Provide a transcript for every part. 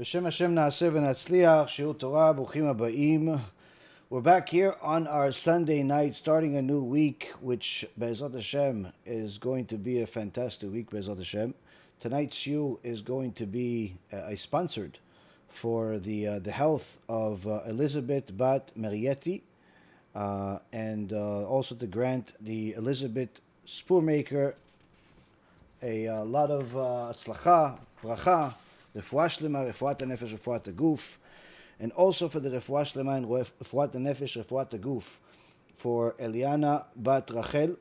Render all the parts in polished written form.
B'Shem Hashem na'aseh v'natzliach, Shiur Torah, Bruchim Habayim. We're back here on our Sunday night, starting a new week, which Be'ezrat Hashem is going to be a fantastic week, Be'ezrat Hashem. Tonight's shiur is going to be sponsored for the health of Elizabeth Bat Marietti, and also to grant the Elizabeth Spoormaker a lot of atzlacha, bracha, refuah shlema, refuat hanefesh, refuat haguf, and also for the refuah shlema and refuat hanefesh, refuat haguf for Eliana Bat Rachel.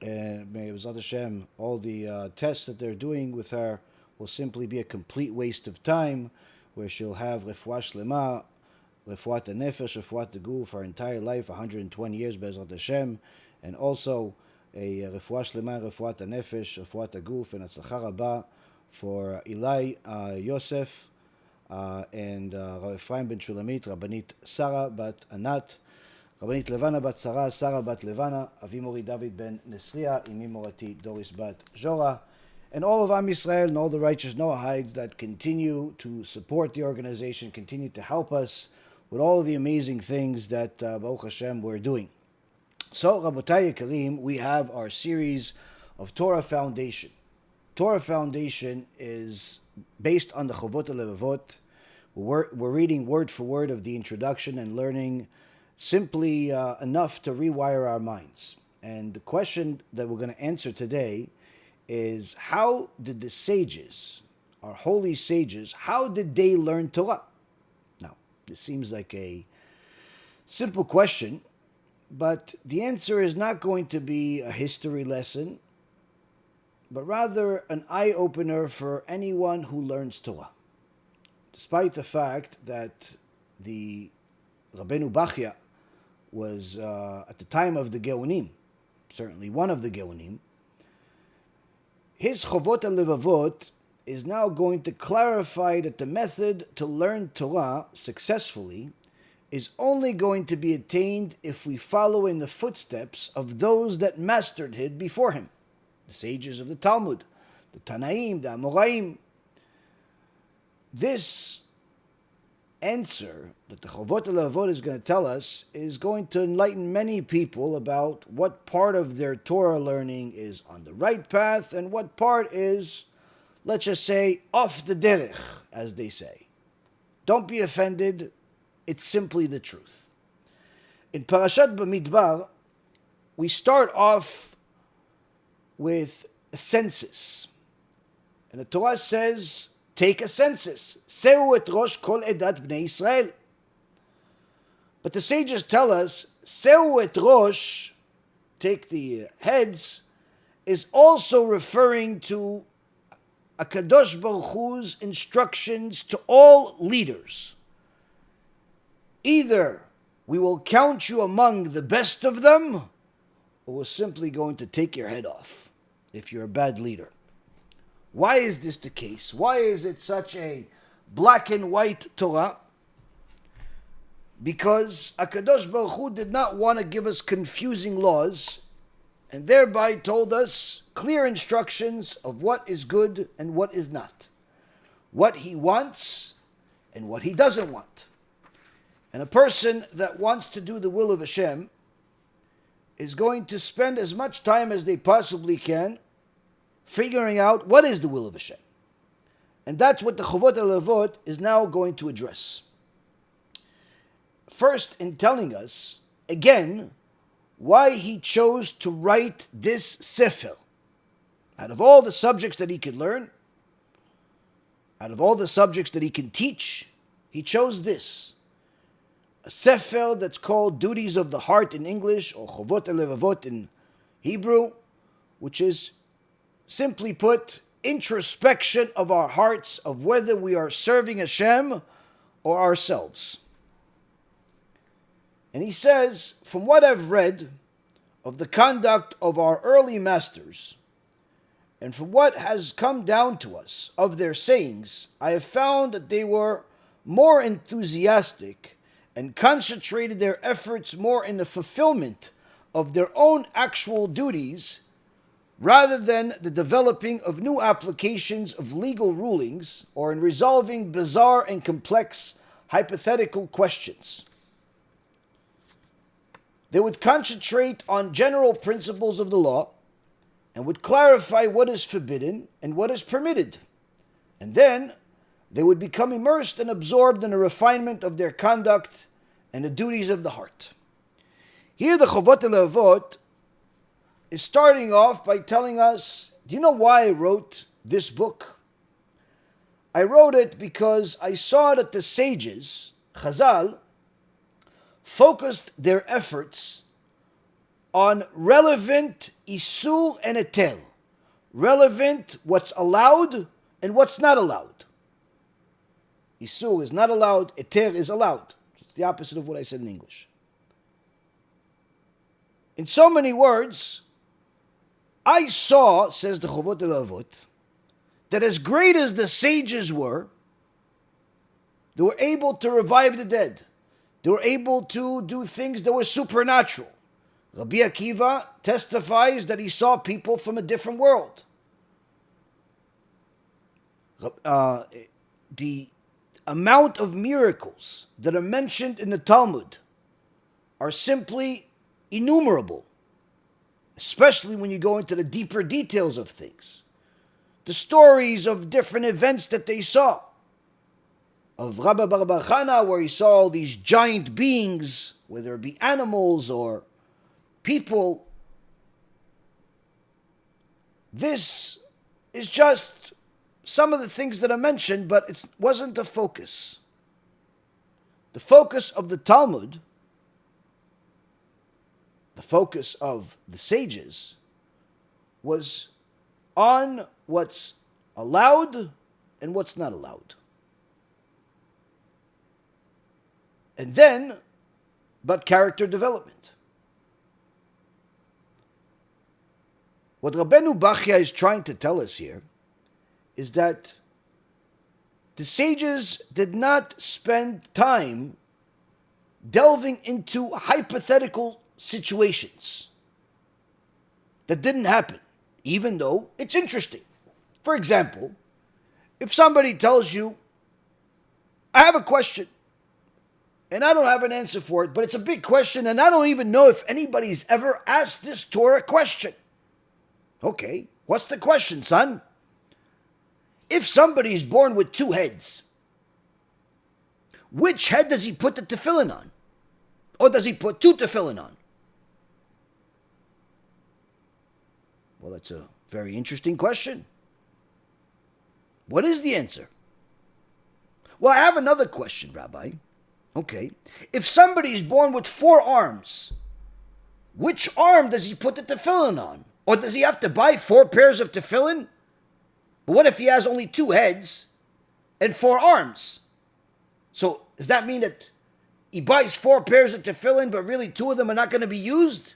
May B'ezrat Hashem, all the tests that they're doing with her will simply be a complete waste of time, where she'll have refuah shlema, refuat hanefesh, refuat haguf her entire life, 120 years, B'ezrat Hashem, and also a refuah shlema, refuat hanefesh, refuat haguf, and atzlacha rabba for Eli, Yosef, and Rav Ephraim ben Shulamit, Rabbanit Sarah bat Anat, Rabbanit Levana bat Sarah, Sarah bat Levana, Avi Mori David ben Nesriya, Imi Morati Doris bat Jora, and all of Am Yisrael and all the righteous Noahides that continue to support the organization, continue to help us with all of the amazing things that Baruch Hashem we're doing. So, Rabotai Yekarim, we have our series of Torah Foundation. Torah Foundation is based on the Chovot Halevavot. We're reading word for word of the introduction and learning simply enough to rewire our minds. And the question that we're going to answer today is, how did the sages, our holy sages, how did they learn Torah? Now, this seems like a simple question, but the answer is not going to be a history lesson, but rather an eye-opener for anyone who learns Torah. Despite the fact that the Rabbeinu Bachya was, at the time of the Geonim, certainly one of the Geonim, his Chovot Halevavot is now going to clarify that the method to learn Torah successfully is only going to be attained if we follow in the footsteps of those that mastered it before him. The sages of the Talmud, the Tanaim, the Amoraim. This answer that the Chovot Halevavot is going to tell us is going to enlighten many people about what part of their Torah learning is on the right path and what part is, let's just say, off the derech, as they say. Don't be offended, it's simply the truth. In Parashat Bamidbar, we start off with a census. And the Torah says, take a census. Seu et rosh kol edat bnei Israel. But the sages tell us, Seu et rosh, take the heads, is also referring to HaKadosh Baruch Hu's instructions to all leaders. Either we will count you among the best of them, or we're simply going to take your head off if you're a bad leader. Why is this the case? Why is it such a black and white Torah? Because HaKadosh Baruch Hu did not want to give us confusing laws, and thereby told us clear instructions of what is good and what is not, what he wants and what he doesn't want. And a person that wants to do the will of Hashem is going to spend as much time as they possibly can figuring out what is the will of Hashem. And that's what the Chovot Halevavot is now going to address. First, in telling us, again, why he chose to write this Sefer. Out of all the subjects that he could learn, out of all the subjects that he can teach, he chose this. A Sefer that's called Duties of the Heart in English, or Chovot Halevavot in Hebrew, which is, simply put, introspection of our hearts, of whether we are serving Hashem or ourselves. And he says, from what I've read of the conduct of our early masters, and from what has come down to us of their sayings, I have found that they were more enthusiastic and concentrated their efforts more in the fulfillment of their own actual duties rather than the developing of new applications of legal rulings or in resolving bizarre and complex hypothetical questions. They would concentrate on general principles of the law and would clarify what is forbidden and what is permitted. And then they would become immersed and absorbed in the refinement of their conduct and the duties of the heart. Here the Chovot Halevavot is starting off by telling us, do you know why I wrote this book? I wrote it because I saw that the sages, Chazal, focused their efforts on relevant isur and etel, relevant what's allowed and what's not allowed. Isur is not allowed, eter is allowed. It's the opposite of what I said in English. In so many words, I saw, says the Chovot Halevavot, that as great as the sages were, they were able to revive the dead. They were able to do things that were supernatural. Rabbi Akiva testifies that he saw people from a different world. The amount of miracles that are mentioned in the Talmud are simply innumerable, especially when you go into the deeper details of things. The stories of different events that they saw. Of Rabbi Bar Chana, where he saw all these giant beings, whether it be animals or people. This is just some of the things that are mentioned, but it wasn't the focus. The focus of the Talmud, the focus of the sages, was on what's allowed and what's not allowed. And then, but character development. What Rabbeinu Bachya is trying to tell us here is that the sages did not spend time delving into hypothetical situations that didn't happen, even though it's interesting. For example, if somebody tells you, I have a question, and I don't have an answer for it, but it's a big question, and I don't even know if anybody's ever asked this Torah question. Okay, what's the question, son? If somebody's born with two heads, which head does he put the tefillin on? Or does he put two tefillin on? Well, that's a very interesting question. What is the answer? Well, I have another question, Rabbi. Okay. If somebody is born with 4 arms, which arm does he put the tefillin on? Or does he have to buy 4 pairs of tefillin? But what if he has only 2 heads and 4 arms? So does that mean that he buys 4 pairs of tefillin, but really 2 of them are not going to be used?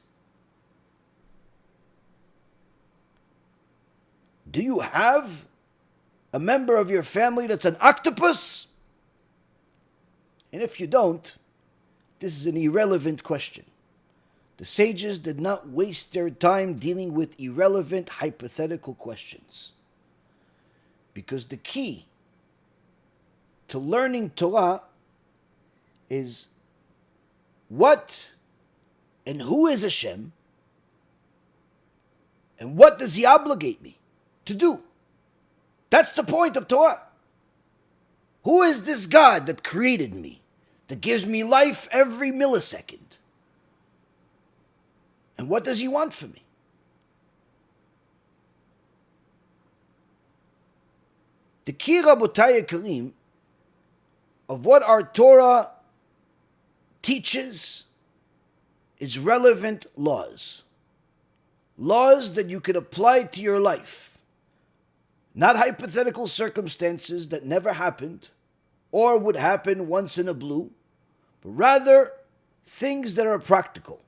Do you have a member of your family that's an octopus? And if you don't, this is an irrelevant question. The sages did not waste their time dealing with irrelevant hypothetical questions. Because the key to learning Torah is what and who is Hashem, and what does He obligate me to do? That's the point of Torah. Who is this God that created me, that gives me life every millisecond? And what does He want from me? The key, Rabotai Karim, of what our Torah teaches is relevant laws. Laws that you could apply to your life. Not hypothetical circumstances that never happened or would happen once in a blue, but rather things that are practical.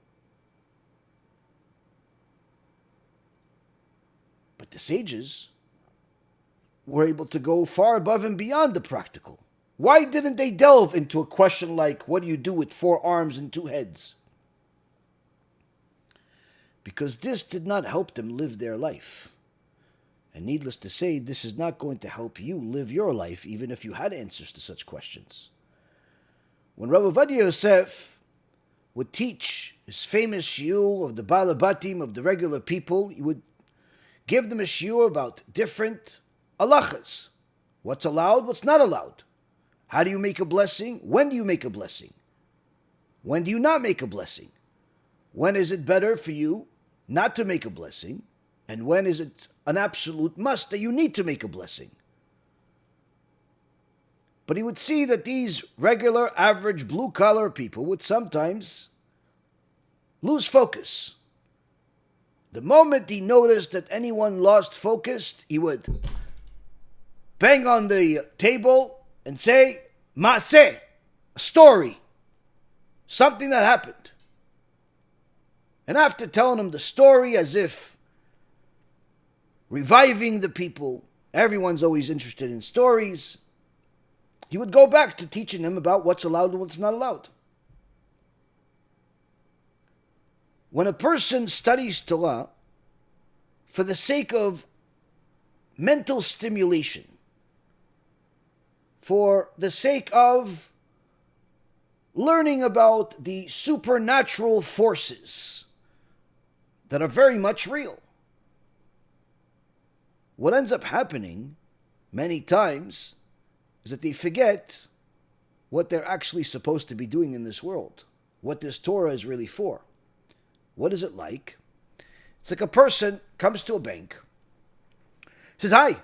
But the sages were able to go far above and beyond the practical. Why didn't they delve into a question like, what do you do with 4 arms and 2 heads? because this did not help them live their life. And needless to say, this is not going to help you live your life, even if you had answers to such questions. When Rabbi Ovadia Yosef would teach his famous shiur of the balabatim, of the regular people, he would give them a shiur about different halachas. What's allowed, what's not allowed. How do you make a blessing? When do you make a blessing? When do you not make a blessing? When is it better for you not to make a blessing? And when is it an absolute must that you need to make a blessing? But he would see that these regular, average, blue-collar people would sometimes lose focus. The moment he noticed that anyone lost focus, he would bang on the table and say, Maaseh, a story, something that happened. And after telling him the story as if reviving the people, everyone's always interested in stories, he would go back to teaching them about what's allowed and what's not allowed. When a person studies Torah for the sake of mental stimulation, for the sake of learning about the supernatural forces that are very much real, what ends up happening many times is that they forget what they're actually supposed to be doing in this world, what this Torah is really for. What is it like? It's like a person comes to a bank, says, "Hi,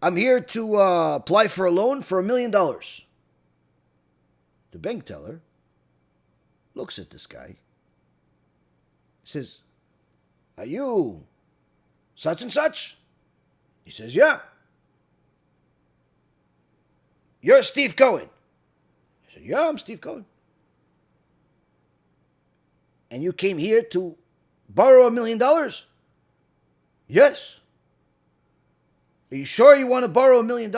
I'm here to apply for a loan for $1 million. The bank teller looks at this guy, says, "Are you such and such?" He says, "Yeah." "You're Steve Cohen." He said, "Yeah, I'm Steve Cohen." "And you came here to borrow $1 million?" "Yes." "Are you sure you want to borrow $1 million?"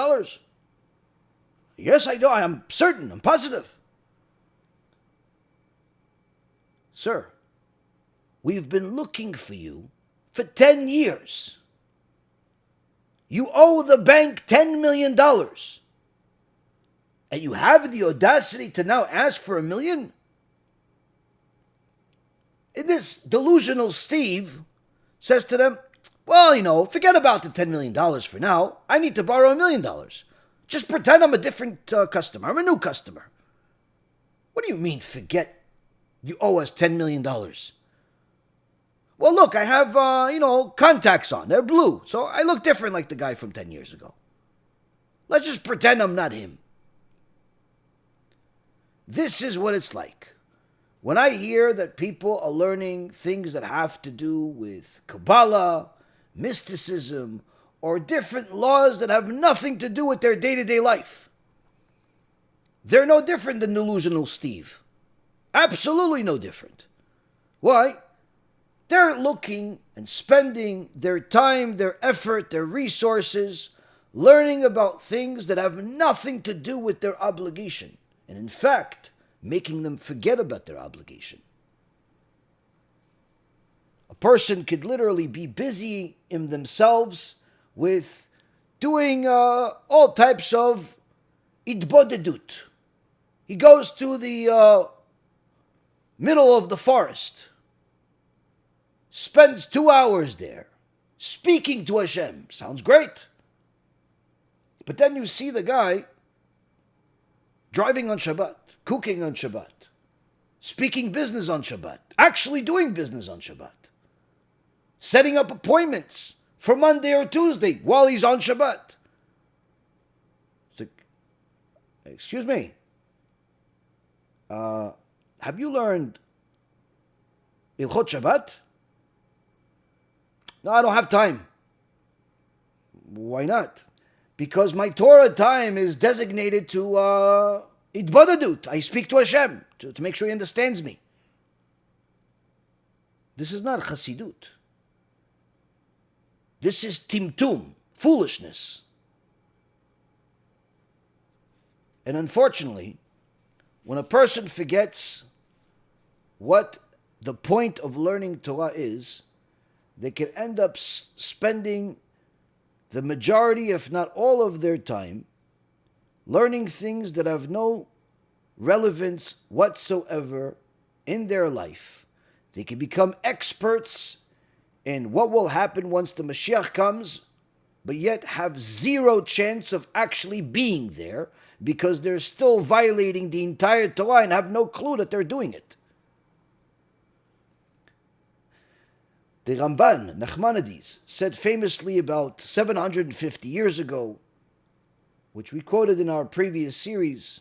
"Yes, I do. I'm certain. I'm positive." "Sir, we've been looking for you for 10 years. You owe the bank $10 million. And you have the audacity to now ask for $1 million? And this delusional Steve says to them, "Well, forget about the $10 million for now. I need to borrow $1 million. Just pretend I'm a different customer. I'm a new customer." "What do you mean, forget? You owe us $10 million. "Well, look, I have, contacts on. They're blue. So I look different like the guy from 10 years ago. Let's just pretend I'm not him." This is what it's like. When I hear that people are learning things that have to do with Kabbalah, mysticism, or different laws that have nothing to do with their day-to-day life, they're no different than delusional Steve. Absolutely no different. Why? They're looking and spending their time, their effort, their resources, learning about things that have nothing to do with their obligation. And in fact, making them forget about their obligation. A person could literally be busy in themselves with doing all types of idbodedut. He goes to the middle of the forest, spends 2 hours there, speaking to Hashem. Sounds great. But then you see the guy driving on Shabbat, cooking on Shabbat, speaking business on Shabbat, actually doing business on Shabbat, setting up appointments for Monday or Tuesday while he's on Shabbat. It's like, excuse me, have you learned Ilchot Shabbat? "No, I don't have time." "Why not?" "Because my Torah time is designated to Idbodadut. I speak to Hashem to make sure he understands me." This is not Chassidut. This is Timtum, foolishness. And unfortunately, when a person forgets what the point of learning Torah is, they can end up spending the majority, if not all of their time, learning things that have no relevance whatsoever in their life. They can become experts in what will happen once the Mashiach comes, but yet have zero chance of actually being there because they're still violating the entire Torah and have no clue that they're doing it. The Ramban, Nachmanides, said famously about 750 years ago, which we quoted in our previous series,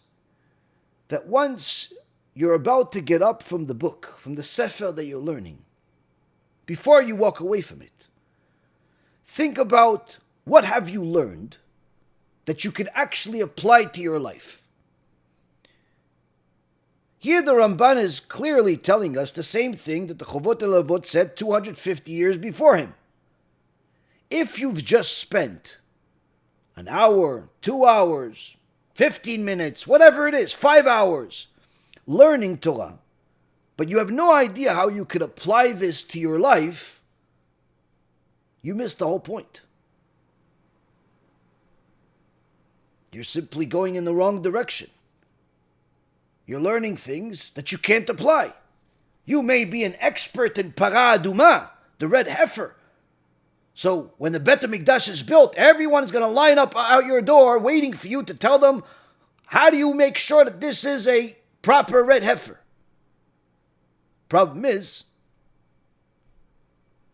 that once you're about to get up from the book, from the Sefer that you're learning, before you walk away from it, think about what have you learned that you could actually apply to your life. Here the Ramban is clearly telling us the same thing that the Chovot Halevavot said 250 years before him. If you've just spent an hour, 2 hours, 15 minutes, whatever it is, 5 hours, learning Torah, but you have no idea how you could apply this to your life, you missed the whole point. You're simply going in the wrong direction. You're learning things that you can't apply. You may be an expert in Para Aduma, the red heifer. So when the Bet HaMikdash is built, everyone's going to line up out your door waiting for you to tell them, how do you make sure that this is a proper red heifer? Problem is,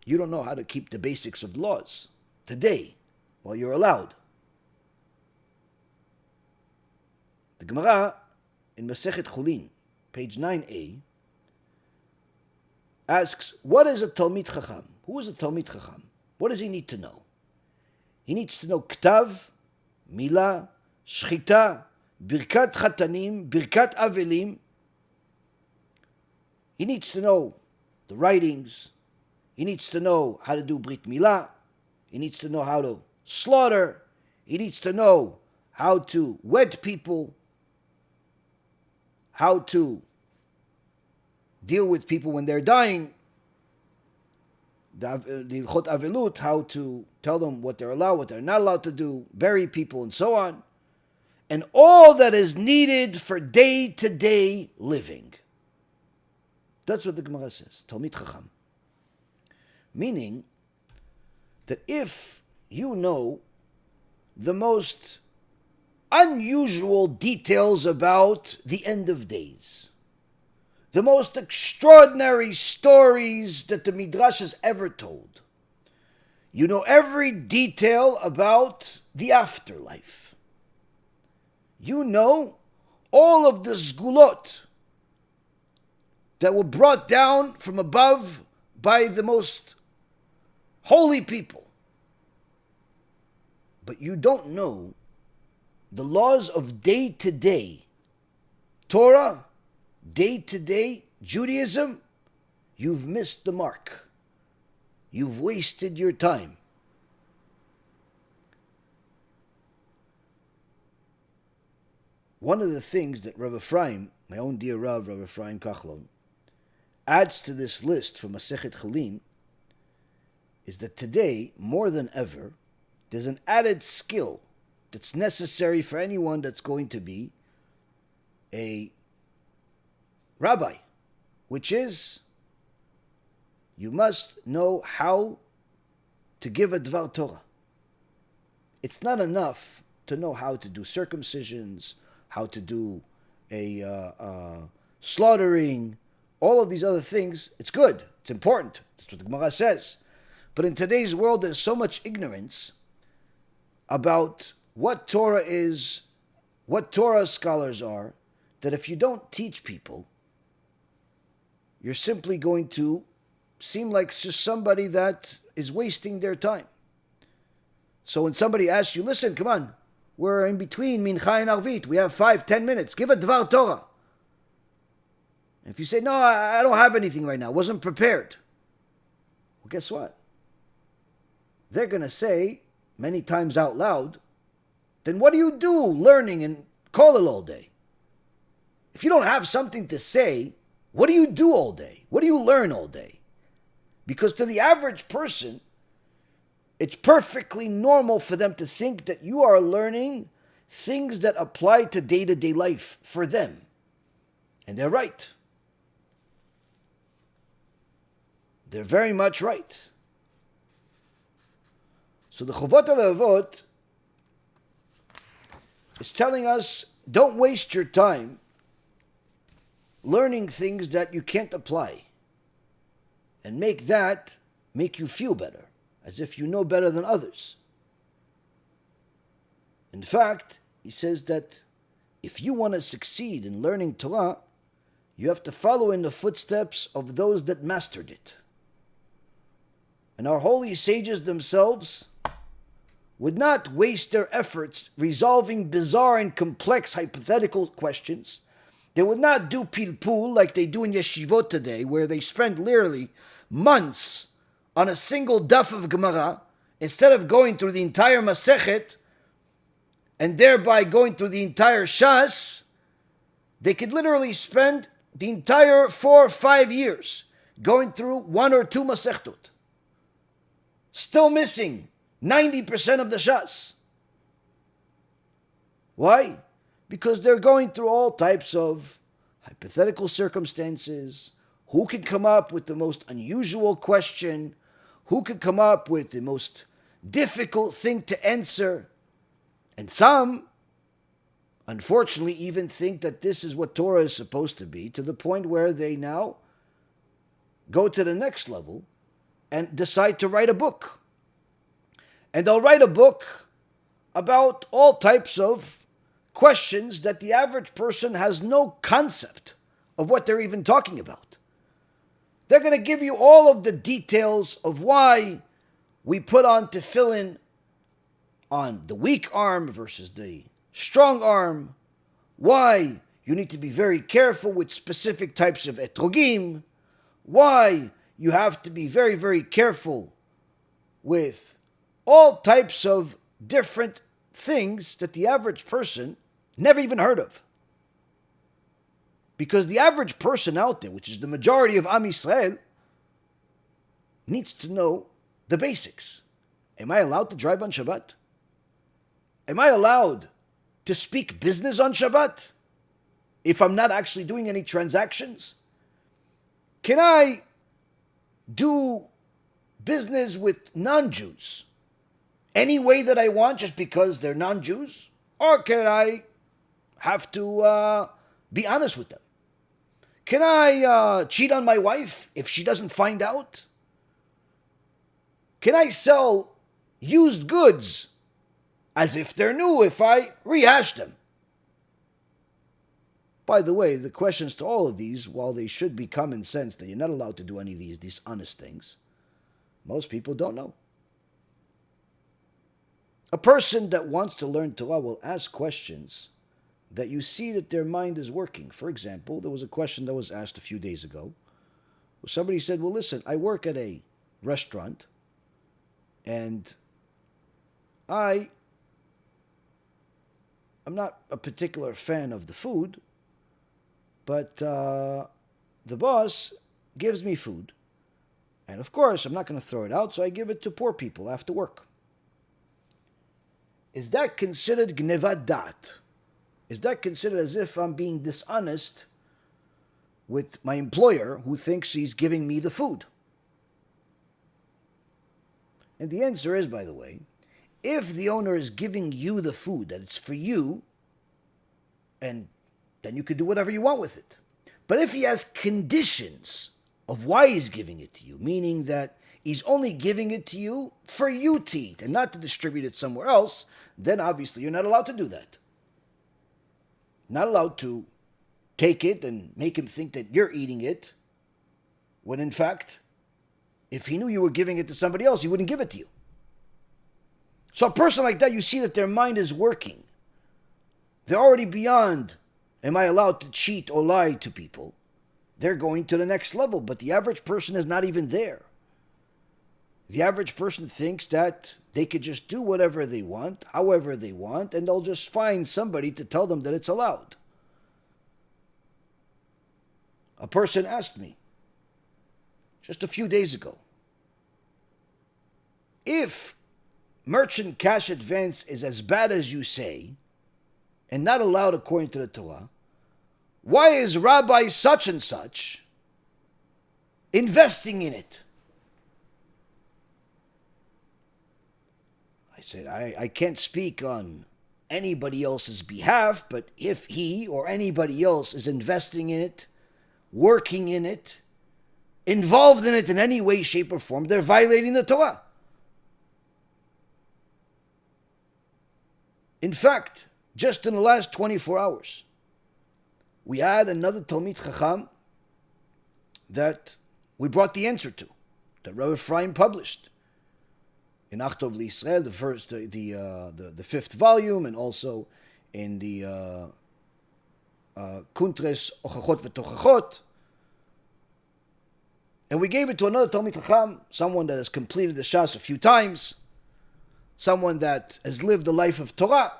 you don't know how to keep the basics of the laws today while you're allowed. The Gemara in Masechet Chullin, page 9a, asks, what is a Talmid Chacham? Who is a Talmid Chacham? What does he need to know? He needs to know Ktav, Milah, Shchita, Birkat Chatanim, Birkat Avelim. He needs to know the writings. He needs to know how to do Brit Milah. He needs to know how to slaughter. He needs to know how to wed people, how to deal with people when they're dying, the Ilchot Avelut, how to tell them what they're allowed, what they're not allowed to do, bury people, and so on. And all that is needed for day-to-day living. That's what the Gemara says, Talmid Chacham. Meaning that if you know the most unusual details about the end of days, the most extraordinary stories that the Midrash has ever told, you know every detail about the afterlife, you know all of the zgulot that were brought down from above by the most holy people, but you don't know the laws of day-to-day Torah, day-to-day Judaism, you've missed the mark. You've wasted your time. One of the things that Rav Ephraim, my own dear Rav Ephraim Kachlon, adds to this list from Masechet Chullin is that today, more than ever, there's an added skill that's necessary for anyone that's going to be a rabbi, which is you must know how to give a Dvar Torah. It's not enough to know how to do circumcisions, how to do a slaughtering, all of these other things. It's good, it's important. That's what the Gemara says. But in today's world, there's so much ignorance about what Torah is, what Torah scholars are, that if you don't teach people, you're simply going to seem like just somebody that is wasting their time. So when somebody asks you, listen, come on, we're in between Mincha and Arvit, we have 5-10 minutes, give a Dvar Torah. If you say, no, I don't have anything right now, wasn't prepared. Well, guess what? They're going to say, many times out loud, then what do you do learning in Kollel all day? If you don't have something to say, what do you do all day? What do you learn all day? Because to the average person, it's perfectly normal for them to think that you are learning things that apply to day-to-day life for them. And they're right. They're very much right. So the Chovot Halevavot is telling us, don't waste your time learning things that you can't apply and make you feel better, as if you know better than others. In fact, he says that if you want to succeed in learning Torah, you have to follow in the footsteps of those that mastered it. And our holy sages themselves would not waste their efforts resolving bizarre and complex hypothetical questions. They would not do pilpul like they do in yeshivot today, where they spend literally months on a single daf of Gemara, instead of going through the entire Masechet, and thereby going through the entire Shas. They could literally spend the entire 4 or 5 years going through 1 or 2 Masechtot, still missing 90% of the Shas. Why? Because they're going through all types of hypothetical circumstances. Who can come up with the most unusual question? Who can come up with the most difficult thing to answer? And some, unfortunately, even think that this is what Torah is supposed to be, to the point where they now go to the next level and decide to write a book. And they'll write a book about all types of questions that the average person has no concept of what they're even talking about. They're going to give you all of the details of why we put on tefillin on the weak arm versus the strong arm, why you need to be very careful with specific types of etrogim, why you have to be very, very careful with all types of different things that the average person never even heard of. Because the average person out there, which is the majority of Am Yisrael, needs to know the basics. Am I allowed to drive on Shabbat? Am I allowed to speak business on Shabbat if I'm not actually doing any transactions? Can I do business with non-Jews any way that I want just because they're non-Jews? Or can I have to be honest with them? Can I cheat on my wife if she doesn't find out? Can I sell used goods as if they're new if I rehash them? By the way, the questions to all of these, while they should be common sense that you're not allowed to do any of these dishonest things, most people don't know. A person that wants to learn Torah will ask questions that you see that their mind is working. For example, there was a question that was asked a few days ago, where somebody said, well, listen, I work at a restaurant, and I'm not a particular fan of the food, but the boss gives me food. And of course, I'm not going to throw it out, so I give it to poor people after work. Is that considered gnevat dat? Is that considered as if I'm being dishonest with my employer who thinks he's giving me the food? And the answer is, by the way, if the owner is giving you the food, that it's for you, and then you can do whatever you want with it. But if he has conditions of why he's giving it to you, meaning that he's only giving it to you for you to eat and not to distribute it somewhere else, then obviously you're not allowed to do that. Not allowed to take it and make him think that you're eating it, when in fact, if he knew you were giving it to somebody else, he wouldn't give it to you. So a person like that, you see that their mind is working. They're already beyond, am I allowed to cheat or lie to people? They're going to the next level, but the average person is not even there. The average person thinks that they could just do whatever they want, however they want, and they'll just find somebody to tell them that it's allowed. A person asked me just a few days ago, if merchant cash advance is as bad as you say, and not allowed according to the Torah, why is Rabbi such and such investing in it? I said, I can't speak on anybody else's behalf, but if he or anybody else is investing in it, working in it, involved in it in any way, shape, or form, they're violating the Torah. In fact, just in the last 24 hours, we had another Talmid Chacham that we brought the answer to, that Rabbi Ephraim published in Achtov L'Yisrael, the fifth volume, and also in the Kuntres Ochachot V'Tochachot. And we gave it to another Talmid Chacham, someone that has completed the Shas a few times, someone that has lived the life of Torah.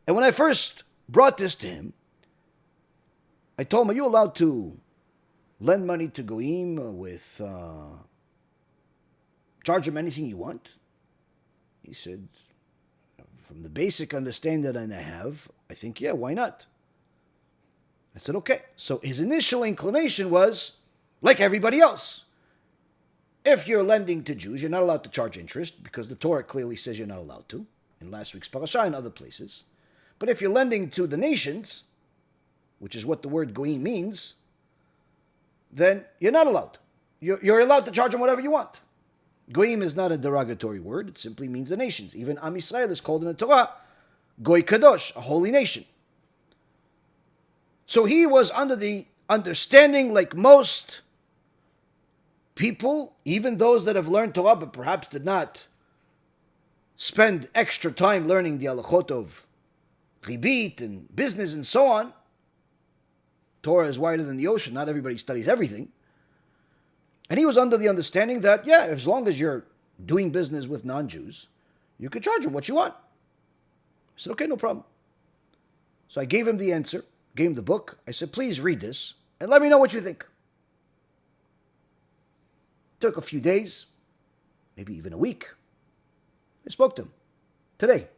And when I first brought this to him, I told him, are you allowed to lend money to Goyim with, charge him anything you want? He said, from the basic understanding that I have, I think, yeah, why not? I said, okay. So his initial inclination was, like everybody else, if you're lending to Jews, you're not allowed to charge interest, because the Torah clearly says you're not allowed to, in last week's Parshat and other places. But if you're lending to the nations, which is what the word goyim means, then you're not allowed. You're allowed to charge them whatever you want. Goyim is not a derogatory word. It simply means the nations. Even Am Yisrael is called in the Torah Goy Kadosh, a holy nation. So he was under the understanding, like most people, even those that have learned Torah but perhaps did not spend extra time learning the halachot of ribit and business and so on. Torah is wider than the ocean. Not everybody studies everything. And he was under the understanding that, yeah, as long as you're doing business with non-Jews, you could charge them what you want. I said, okay, no problem. So I gave him the answer, gave him the book. I said, please read this and let me know what you think. Took a few days, maybe even a week. I spoke to him today.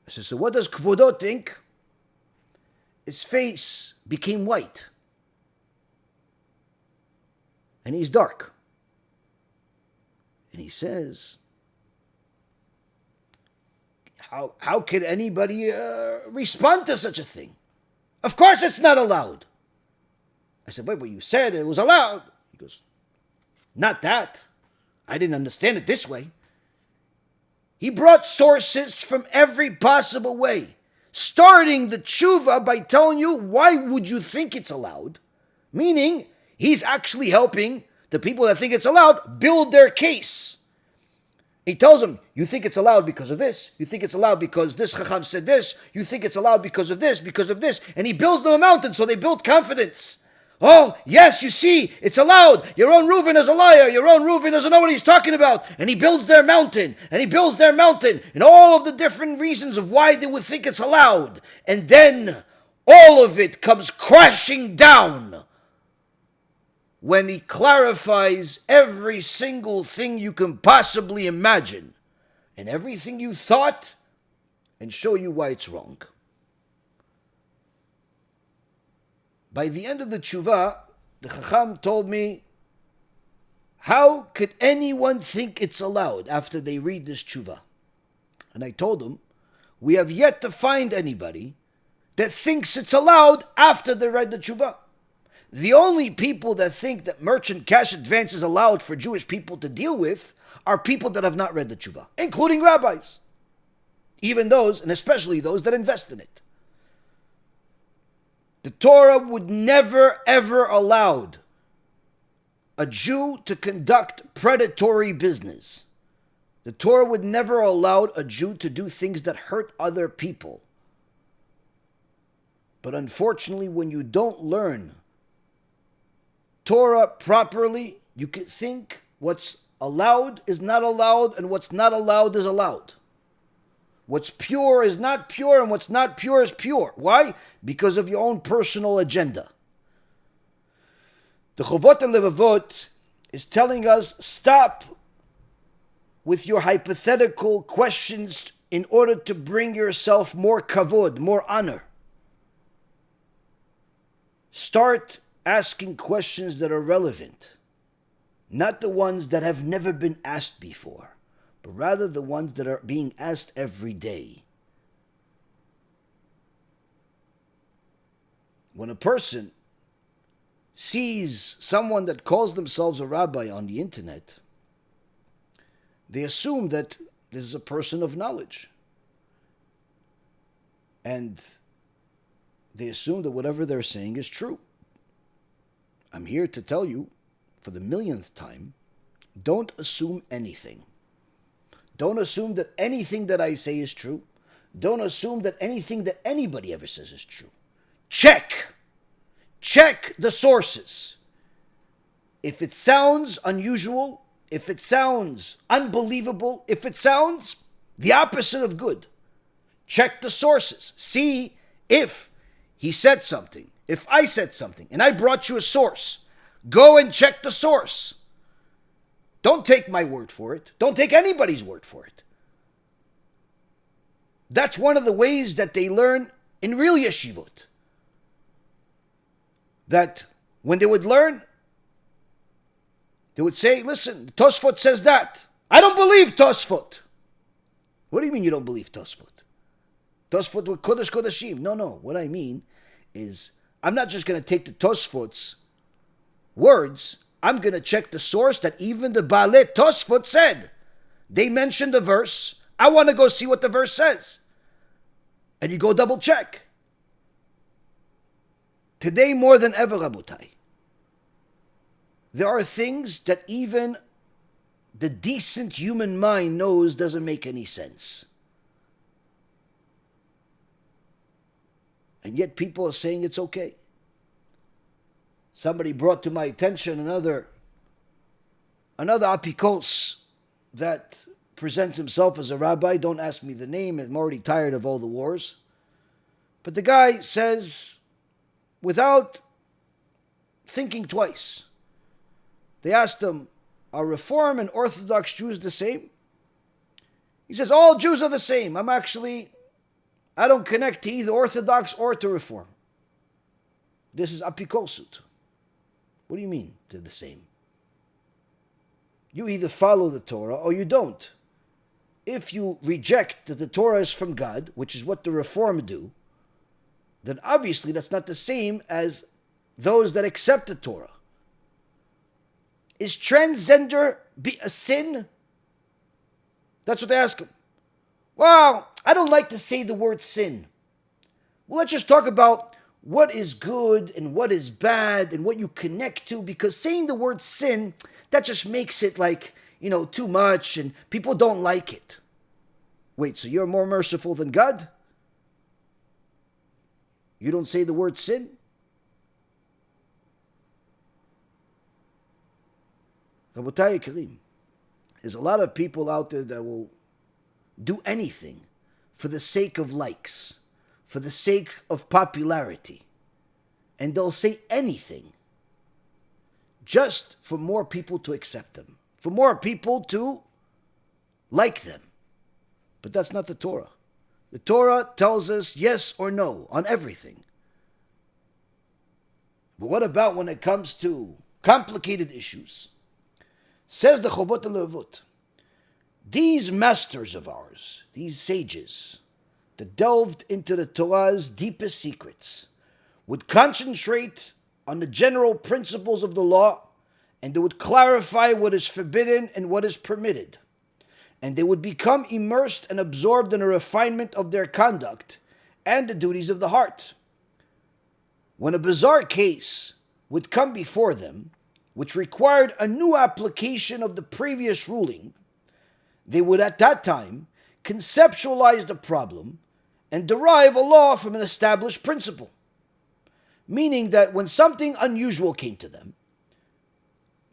I said, so what does Kvodo think? His face became white. And he's dark. And he says, how could anybody respond to such a thing? Of course it's not allowed. I said, wait, but you said it was allowed. He goes, not that. I didn't understand it this way. He brought sources from every possible way, starting the tshuva by telling you, why would you think it's allowed? Meaning, he's actually helping the people that think it's allowed build their case. He tells them, you think it's allowed because of this. You think it's allowed because this chacham said this. You think it's allowed because of this, because of this. And he builds them a mountain, so they build confidence. Oh, yes, you see, it's allowed. Yaron Reuven is a liar. Yaron Reuven doesn't know what he's talking about. And he builds their mountain. And he builds their mountain. And all of the different reasons of why they would think it's allowed. And then all of it comes crashing down when he clarifies every single thing you can possibly imagine. And everything you thought. And show you why it's wrong. By the end of the tshuva, the Chacham told me, how could anyone think it's allowed after they read this tshuva? And I told him, we have yet to find anybody that thinks it's allowed after they read the tshuva. The only people that think that merchant cash advance is allowed for Jewish people to deal with are people that have not read the tshuva, including rabbis. Even those, and especially those that invest in it. The Torah would never, ever allow a Jew to conduct predatory business. The Torah would never allow a Jew to do things that hurt other people. But unfortunately, when you don't learn Torah properly, you can think what's allowed is not allowed, and what's not allowed is allowed. What's pure is not pure, and what's not pure is pure. Why? Because of your own personal agenda. The Chovot Halevavot is telling us, stop with your hypothetical questions in order to bring yourself more kavod, more honor. Start asking questions that are relevant, not the ones that have never been asked before, but rather the ones that are being asked every day. When a person sees someone that calls themselves a rabbi on the internet, they assume that this is a person of knowledge. And they assume that whatever they're saying is true. I'm here to tell you, for the millionth time, don't assume anything. Don't assume that anything that I say is true. Don't assume that anything that anybody ever says is true. Check! Check the sources. If it sounds unusual, if it sounds unbelievable, if it sounds the opposite of good, check the sources. See if he said something, if I said something, and I brought you a source. Go and check the source. Don't take my word for it. Don't take anybody's word for it. That's one of the ways that they learn in real yeshivot. That when they would learn, they would say, listen, Tosfot says that. I don't believe Tosfot. What do you mean you don't believe Tosfot? Tosfot with Kodesh Kodeshim. No. What I mean is, I'm not just going to take the Tosfot's words. I'm going to check the source that even the Baalei Tosfot said. They mentioned the verse. I want to go see what the verse says. And you go double check. Today more than ever, Rabotai, there are things that even the decent human mind knows doesn't make any sense. And yet people are saying it's okay. Somebody brought to my attention another Apikorsim that presents himself as a rabbi. Don't ask me the name. I'm already tired of all the wars. But the guy says, without thinking twice, they asked him, are Reform and Orthodox Jews the same? He says, all Jews are the same. I don't connect to either Orthodox or to Reform. This is Apikorsim. What do you mean they're the same? You either follow the Torah or you don't. If you reject that the Torah is from God, which is what the Reform do, then obviously that's not the same as those that accept the Torah. Is transgender be a sin? That's what they ask him. Well, I don't like to say the word sin. Well, let's just talk about what is good and what is bad and what you connect to, because saying the word sin, that just makes it too much and people don't like it. Wait, so you're more merciful than God? You don't say the word sin? Rabotai Karim, there's a lot of people out there that will do anything for the sake of likes, for the sake of popularity. And they'll say anything just for more people to accept them, for more people to like them. But that's not the Torah. The Torah tells us yes or no on everything. But what about when it comes to complicated issues? Says the Chovot Halevavot, these masters of ours, these sages that delved into the Torah's deepest secrets, would concentrate on the general principles of the law, and they would clarify what is forbidden and what is permitted. And they would become immersed and absorbed in a refinement of their conduct and the duties of the heart. When a bizarre case would come before them, which required a new application of the previous ruling, they would at that time conceptualize the problem and derive a law from an established principle. Meaning that when something unusual came to them,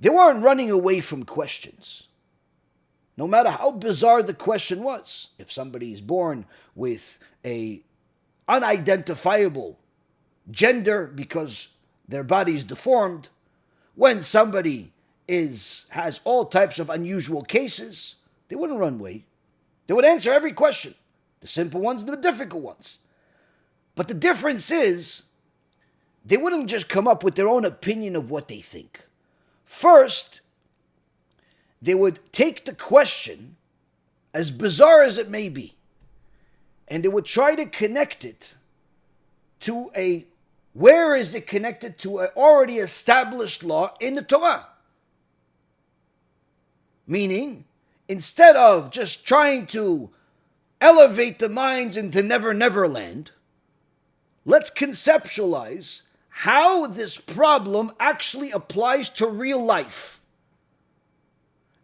they weren't running away from questions. No matter how bizarre the question was. If somebody is born with a unidentifiable gender because their body is deformed, when somebody has all types of unusual cases, They wouldn't run away. They would answer every question, the simple ones and the difficult ones. But the difference is, they wouldn't just come up with their own opinion of what they think. First, they would take the question, as bizarre as it may be, and they would try to connect it to where is it connected to an already established law in the Torah? Meaning, instead of just trying to elevate the minds into Never Never Land, let's conceptualize how this problem actually applies to real life.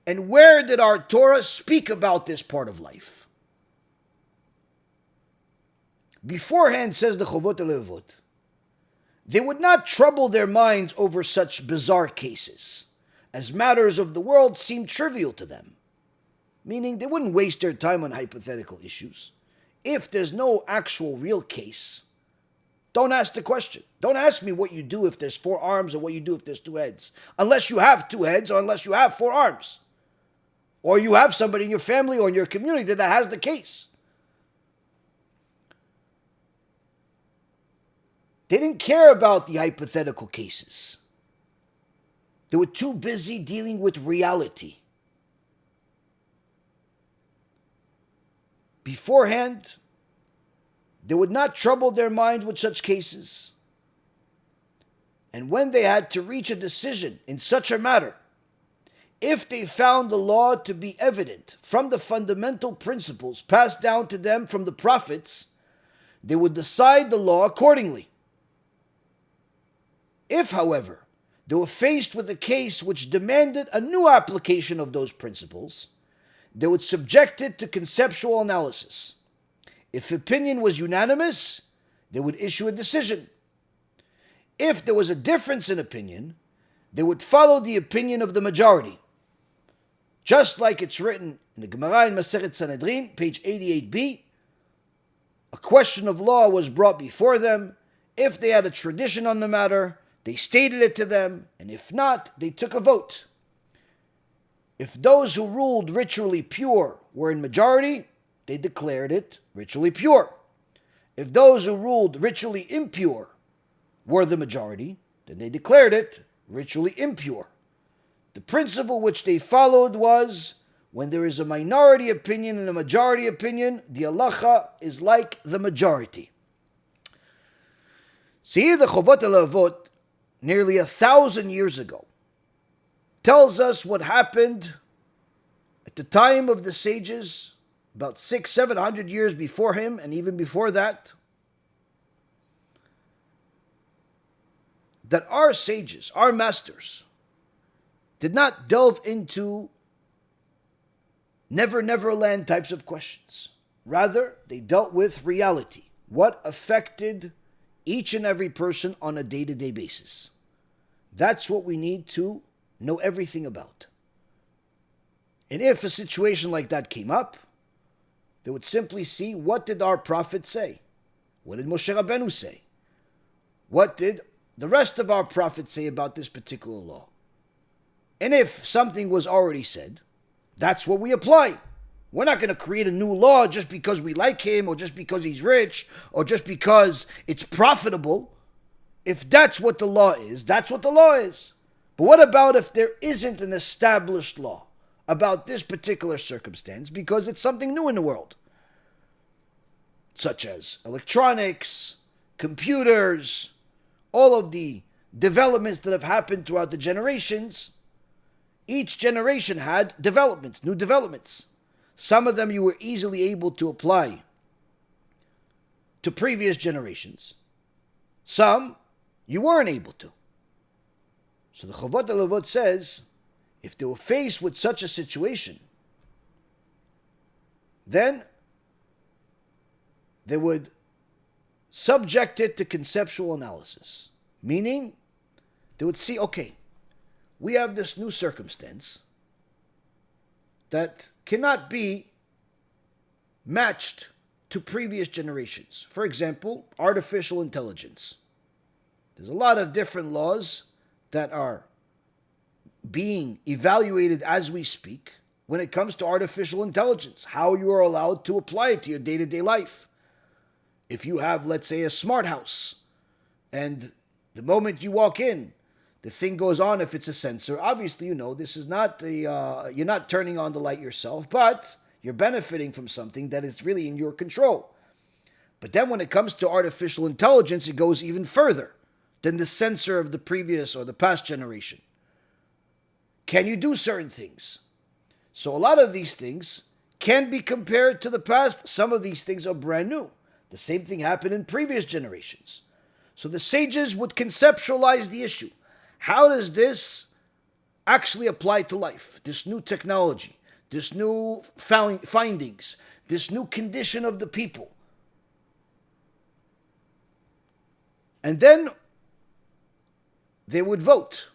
And where did our Torah speak about this part of life? Beforehand, says the Chovot Halevavot, they would not trouble their minds over such bizarre cases, as matters of the world seemed trivial to them. Meaning they wouldn't waste their time on hypothetical issues. If there's no actual real case, don't ask the question. Don't ask me what you do if there's 4 arms or what you do if there's 2 heads. Unless you have 2 heads or unless you have 4 arms. Or you have somebody in your family or in your community that has the case. They didn't care about the hypothetical cases. They were too busy dealing with reality. Beforehand, they would not trouble their minds with such cases. And when they had to reach a decision in such a matter, if they found the law to be evident from the fundamental principles passed down to them from the prophets, they would decide the law accordingly. If, however, they were faced with a case which demanded a new application of those principles, they would subject it to conceptual analysis. If opinion was unanimous, they would issue a decision. If there was a difference in opinion, they would follow the opinion of the majority. Just like it's written in the Gemara in Masechet Sanhedrin, page 88b, a question of law was brought before them. If they had a tradition on the matter, they stated it to them, and if not, they took a vote. If those who ruled ritually pure were in majority, they declared it ritually pure. If those who ruled ritually impure were the majority, then they declared it ritually impure. The principle which they followed was, when there is a minority opinion and a majority opinion, the halachah is like the majority. See here the Chovot Halevavot, nearly 1,000 years ago, tells us what happened at the time of the sages, about 600-700 years before him, and even before that, that our sages, our masters, did not delve into never, never land types of questions. Rather, they dealt with reality, what affected each and every person on a day-to-day basis. That's what we need to know everything about. And if a situation like that came up, they would simply see, what did our prophet say? What did Moshe Rabbeinu say? What did the rest of our prophets say about this particular law? And if something was already said, that's what we apply. We're not going to create a new law just because we like him, or just because he's rich, or just because it's profitable. If that's what the law is, that's what the law is. But what about if there isn't an established law about this particular circumstance because it's something new in the world? Such as electronics, computers, all of the developments that have happened throughout the generations. Each generation had developments, new developments. Some of them you were easily able to apply to previous generations. Some you weren't able to. So the Chovot Halevavot says, if they were faced with such a situation, then they would subject it to conceptual analysis. Meaning, they would see, okay, we have this new circumstance that cannot be matched to previous generations. For example, artificial intelligence. There's a lot of different laws that are being evaluated as we speak when it comes to artificial intelligence, how you are allowed to apply it to your day-to-day life. If you have, let's say, a smart house, and the moment you walk in, the thing goes on. If it's a sensor, obviously, you know, this is not you're not turning on the light yourself, but you're benefiting from something that is really in your control. But then when it comes to artificial intelligence, it goes even further than the sensor of the previous or the past generation. Can you do certain things? So a lot of these things can be compared to the past. Some of these things are brand new. The same thing happened in previous generations. So the sages would conceptualize the issue. How does this actually apply to life? This new technology, this new findings, this new condition of the people. And then they would vote.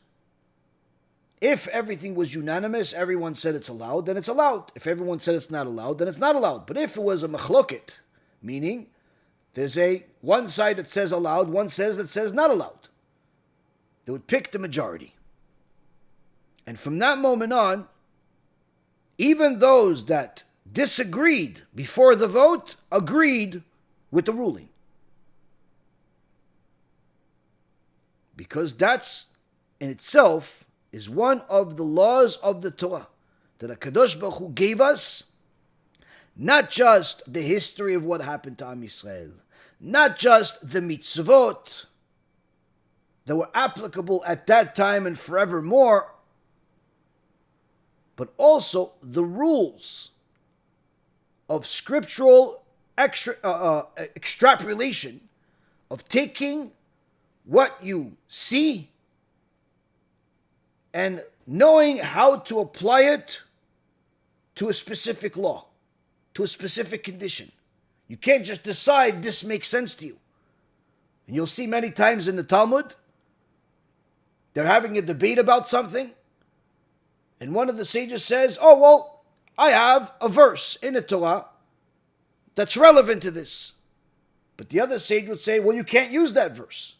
If everything was unanimous, everyone said it's allowed, then it's allowed. If everyone said it's not allowed, then it's not allowed. But if it was a machloket, meaning there's one side that says allowed, one says that says not allowed, they would pick the majority. And from that moment on, even those that disagreed before the vote agreed with the ruling. Because that's in itself is one of the laws of the Torah that HaKadosh Baruch Hu gave us, not just the history of what happened to Am Yisrael, not just the mitzvot that were applicable at that time and forevermore, but also the rules of scriptural extrapolation, of taking what you see and knowing how to apply it to a specific law, to a specific condition. You can't just decide this makes sense to you. And you'll see many times in the Talmud, they're having a debate about something, and one of the sages says, oh, well, I have a verse in the Torah that's relevant to this. But the other sage would say, well, you can't use that verse.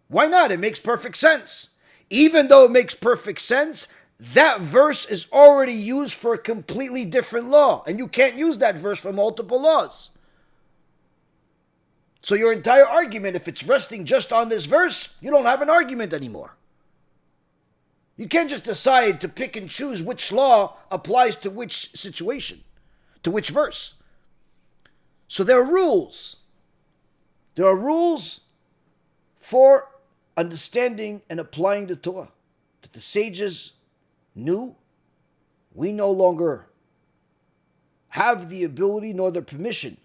Why not? It makes perfect sense. Even though it makes perfect sense, that verse is already used for a completely different law, and you can't use that verse for multiple laws. So your entire argument, if it's resting just on this verse, you don't have an argument anymore. You can't just decide to pick and choose which law applies to which situation, to which verse. So there are rules. There are rules for understanding and applying the Torah that the sages knew. We no longer have the ability nor the permission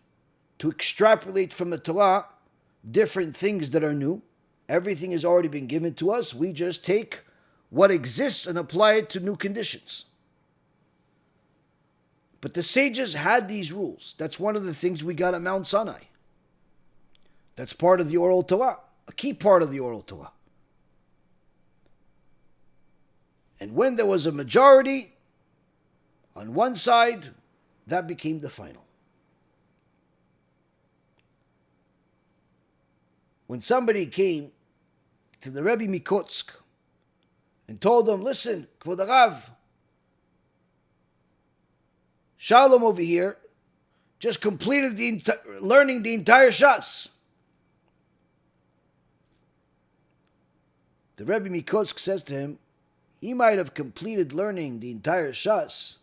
to extrapolate from the Torah different things that are new. Everything has already been given to us. We just take what exists and apply it to new conditions. But the sages had these rules. That's one of the things we got at Mount Sinai. That's part of the oral Torah, a key part of the oral Torah. And when there was a majority on one side, that became the final. When somebody came to the Rebbe Mikotsk and told him, listen, Kvod Harav, Shalom over here just completed learning the entire Shas. The Rebbe Mikotsk says to him, he might have completed learning the entire Shas,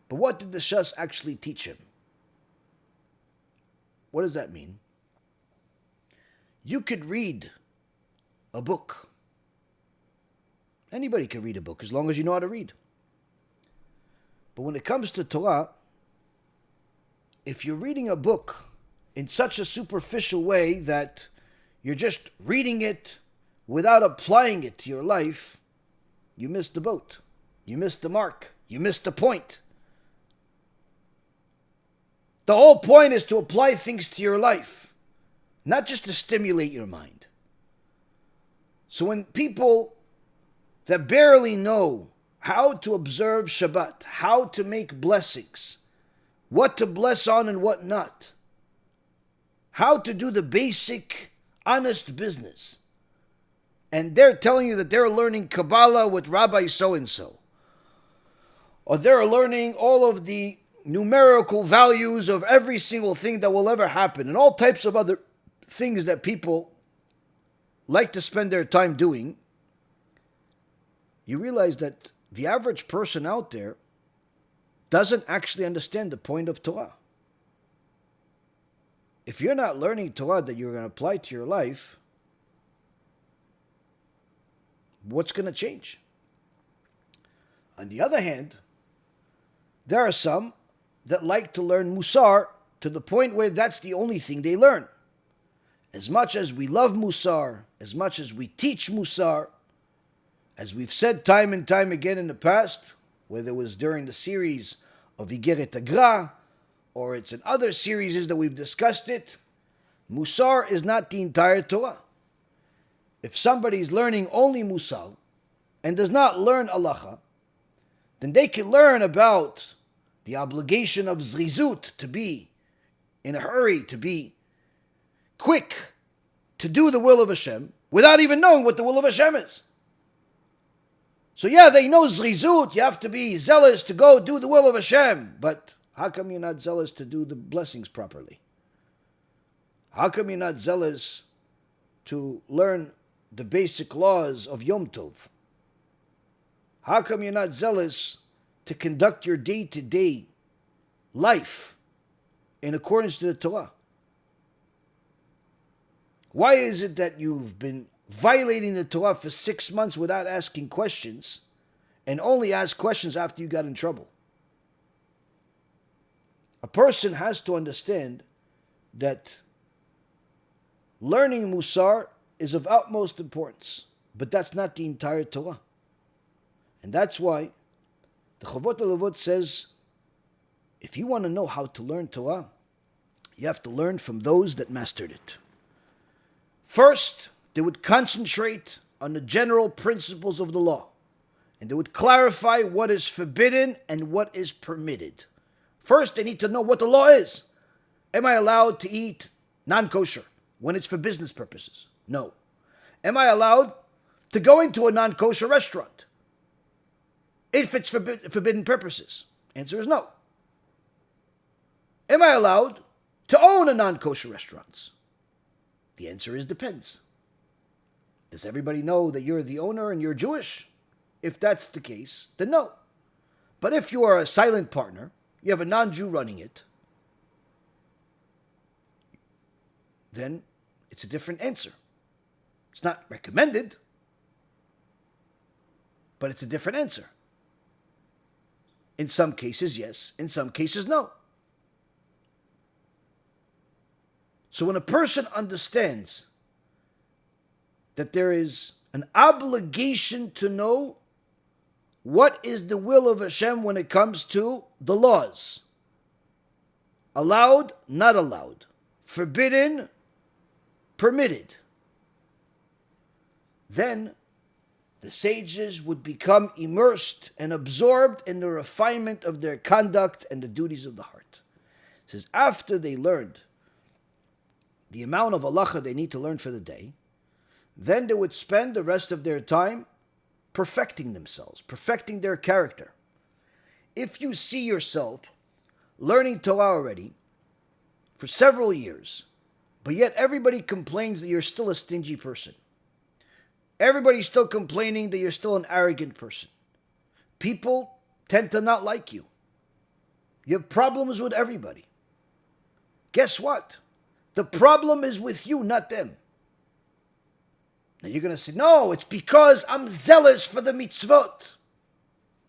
but what did the Shas actually teach him? What does that mean? You could read a book. Anybody can read a book as long as you know how to read. But when it comes to Torah, if you're reading a book in such a superficial way that you're just reading it without applying it to your life, you missed the boat. You missed the mark. You missed the point. The whole point is to apply things to your life, not just to stimulate your mind. So when people that barely know how to observe Shabbat, how to make blessings, what to bless on and what not, how to do the basic, honest business, and they're telling you that they're learning Kabbalah with Rabbi so-and-so, or they're learning all of the numerical values of every single thing that will ever happen, and all types of other things that people like to spend their time doing, you realize that the average person out there doesn't actually understand the point of Torah. If you're not learning Torah that you're going to apply to your life, what's going to change? On the other hand, there are some that like to learn Mussar to the point where that's the only thing they learn. As much as we love Mussar, as much as we teach Mussar, as we've said time and time again in the past, whether it was during the series of Igeret Agra, or it's in other series that we've discussed it, Mussar is not the entire Torah. If somebody's learning only Mussar and does not learn Halachah, then they can learn about the obligation of Zrizut, to be in a hurry, to be quick, to do the will of Hashem, without even knowing what the will of Hashem is. So yeah, they know Zrizut, you have to be zealous to go do the will of Hashem, but how come you're not zealous to do the blessings properly? How come you're not zealous to learn the basic laws of Yom Tov? How come you're not zealous to conduct your day-to-day life in accordance to the Torah? Why is it that you've been violating the Torah for 6 months without asking questions, and only ask questions after you got in trouble? A person has to understand that learning Mussar is of utmost importance, but that's not the entire Torah. And that's why the Chovot Halevavot says, if you want to know how to learn Torah, you have to learn from those that mastered it. First, they would concentrate on the general principles of the law, and they would clarify what is forbidden and what is permitted. First, they need to know what the law is. Am I allowed to eat non-kosher when it's for business purposes? No. Am I allowed to go into a non-kosher restaurant if it's for forbidden purposes? Answer is no. Am I allowed to own a non-kosher restaurant? The answer is depends. Does everybody know that you're the owner and you're Jewish? If that's the case, then no. But if you are a silent partner, you have a non-Jew running it, then it's a different answer. It's not recommended, but it's a different answer. In some cases, yes. In some cases, no. So when a person understands that there is an obligation to know what is the will of Hashem when it comes to the laws, allowed, not allowed, forbidden, permitted, then the sages would become immersed and absorbed in the refinement of their conduct and the duties of the heart. It says after they learned the amount of halachah they need to learn for the day, then they would spend the rest of their time perfecting themselves, perfecting their character. If you see yourself learning Torah already for several years, but yet everybody complains that you're still a stingy person, everybody's still complaining that you're still an arrogant person, people tend to not like you, you have problems with everybody, guess what? The problem is with you, not them. Now you're going to say, no, it's because I'm zealous for the mitzvot.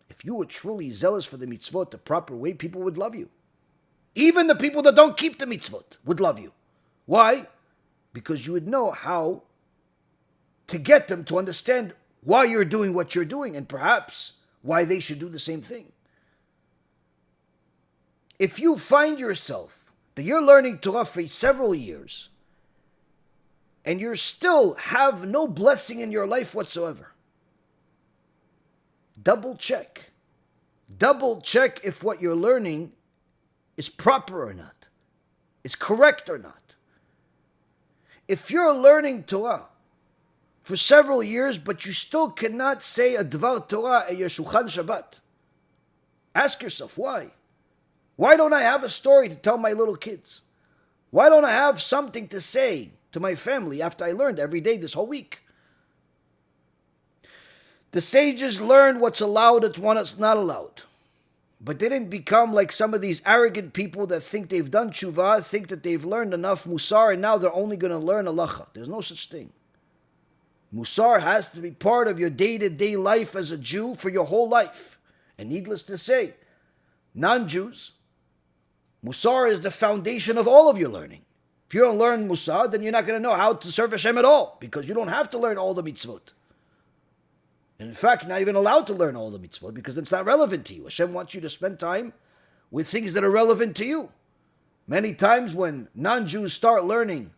If you were truly zealous for the mitzvot the proper way, people would love you. Even the people that don't keep the mitzvot would love you. Why? Because you would know how to get them to understand why you're doing what you're doing and perhaps why they should do the same thing. If you find yourself that you're learning Torah for several years and you still have no blessing in your life whatsoever, double check. Double check if what you're learning is proper or not, is correct or not. If you're learning Torah for several years, but you still cannot say a Devar Torah at your Shulchan Shabbat, Ask yourself, why? Why don't I have a story to tell my little kids? Why don't I have something to say to my family after I learned every day this whole week? The sages learned what's allowed and what's not allowed. But they didn't become like some of these arrogant people that think they've done tshuva, think that they've learned enough Mussar, and now they're only going to learn Halachah. There's no such thing. Mussar has to be part of your day-to-day life as a Jew for your whole life. And needless to say, non-Jews, Mussar is the foundation of all of your learning. If you don't learn Mussar, then you're not going to know how to serve Hashem at all, because you don't have to learn all the mitzvot. And in fact, you're not even allowed to learn all the mitzvot because it's not relevant to you. Hashem wants you to spend time with things that are relevant to you. Many times when non-Jews start learning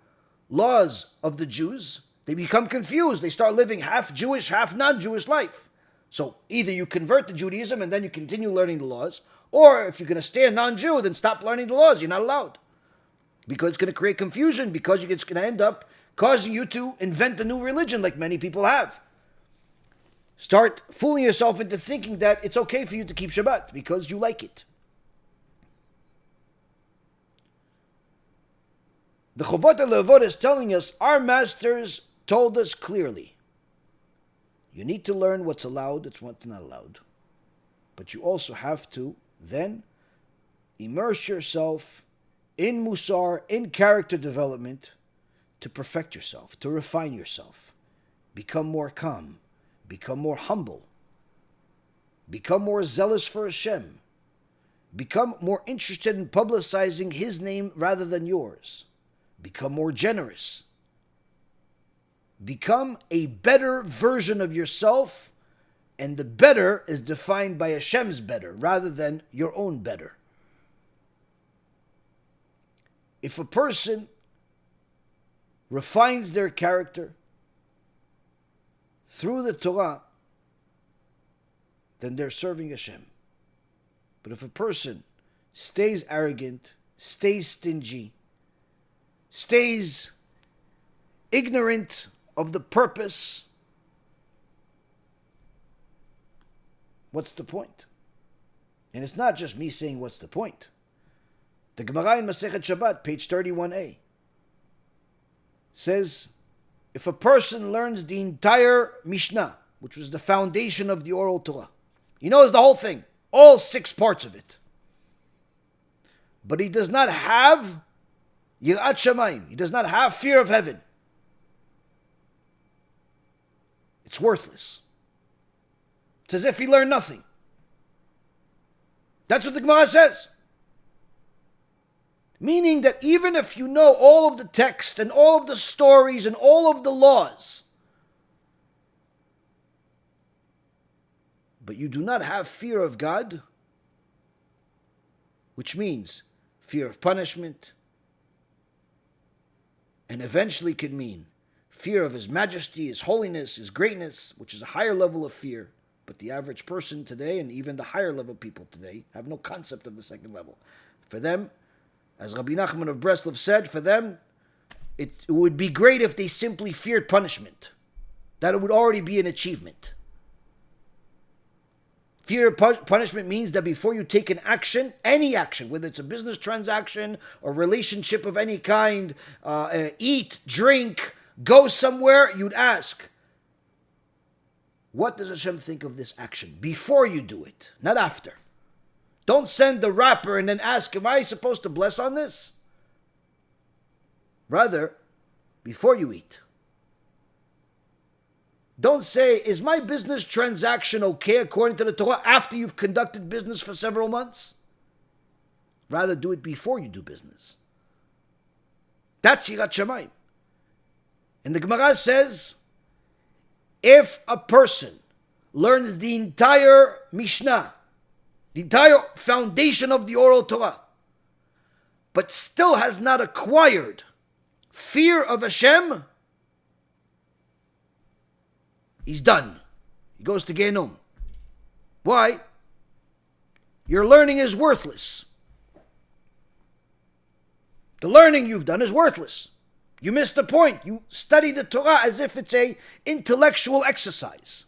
laws of the Jews, they become confused. They start living half Jewish, half non-Jewish life. So either you convert to Judaism and then you continue learning the laws, or if you're going to stay a non-Jew, then stop learning the laws. You're not allowed. Because it's going to create confusion, because it's going to end up causing you to invent a new religion like many people have. Start fooling yourself into thinking that it's okay for you to keep Shabbat because you like it. The Chovot Halevavot is telling us, our masters told us clearly, you need to learn what's allowed, it's what's not allowed. But you also have to then immerse yourself in Mussar, in character development, to perfect yourself, to refine yourself, become more calm, become more humble, become more zealous for Hashem, become more interested in publicizing His name rather than yours, become more generous, become a better version of yourself, and the better is defined by Hashem's better rather than your own better. If a person refines their character through the Torah, then they're serving Hashem. But if a person stays arrogant, stays stingy, stays ignorant of the purpose, what's the point? And it's not just me saying what's the point. The Gemara in Masechet Shabbat, page 31a, says, if a person learns the entire Mishnah, which was the foundation of the oral Torah, he knows the whole thing, all 6 parts of it, but he does not have Yirat Shamayim, he does not have fear of heaven, it's worthless. It's as if he learned nothing. That's what the Gemara says. Meaning that even if you know all of the text and all of the stories and all of the laws, but you do not have fear of God, which means fear of punishment, and eventually could mean fear of His majesty, His holiness, His greatness, which is a higher level of fear. But the average person today, and even the higher level people today, have no concept of the second level. For them, as Rabbi Nachman of Breslov said, for them, it would be great if they simply feared punishment. That it would already be an achievement. Fear of punishment means that before you take an action, any action, whether it's a business transaction or relationship of any kind, eat, drink, go somewhere, you'd ask, what does Hashem think of this action? Before you do it, not after. Don't send the wrapper and then ask, am I supposed to bless on this? Rather, before you eat. Don't say, is my business transaction okay according to the Torah after you've conducted business for several months? Rather, do it before you do business. That's Yirat Shamayim. And the Gemara says, if a person learns the entire Mishnah, the entire foundation of the oral Torah, but still has not acquired fear of Hashem, he's done. He goes to Geonim. Why? Your learning is worthless. The learning you've done is worthless. You missed the point. You study the Torah as if it's an intellectual exercise.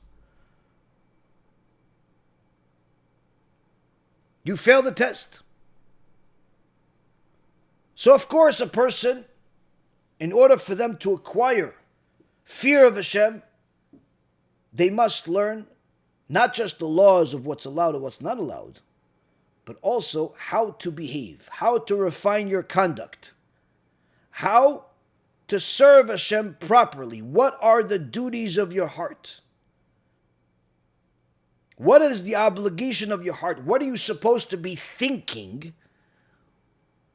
You fail the test. So of course a person, in order for them to acquire fear of Hashem, they must learn not just the laws of what's allowed and what's not allowed, but also how to behave, how to refine your conduct, how to serve Hashem properly. What are the duties of your heart? What is the obligation of your heart? What are you supposed to be thinking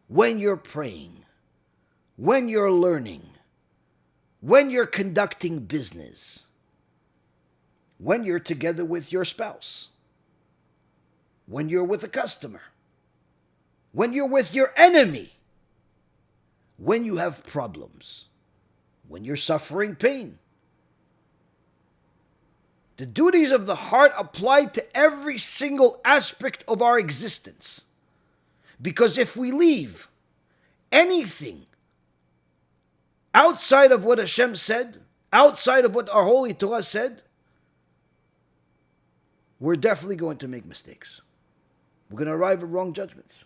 when you're praying, when you're learning, when you're conducting business, when you're together with your spouse, when you're with a customer, when you're with your enemy, when you have problems, when you're suffering pain? The duties of the heart apply to every single aspect of our existence. Because if we leave anything outside of what Hashem said, outside of what our Holy Torah said, we're definitely going to make mistakes. We're going to arrive at wrong judgments.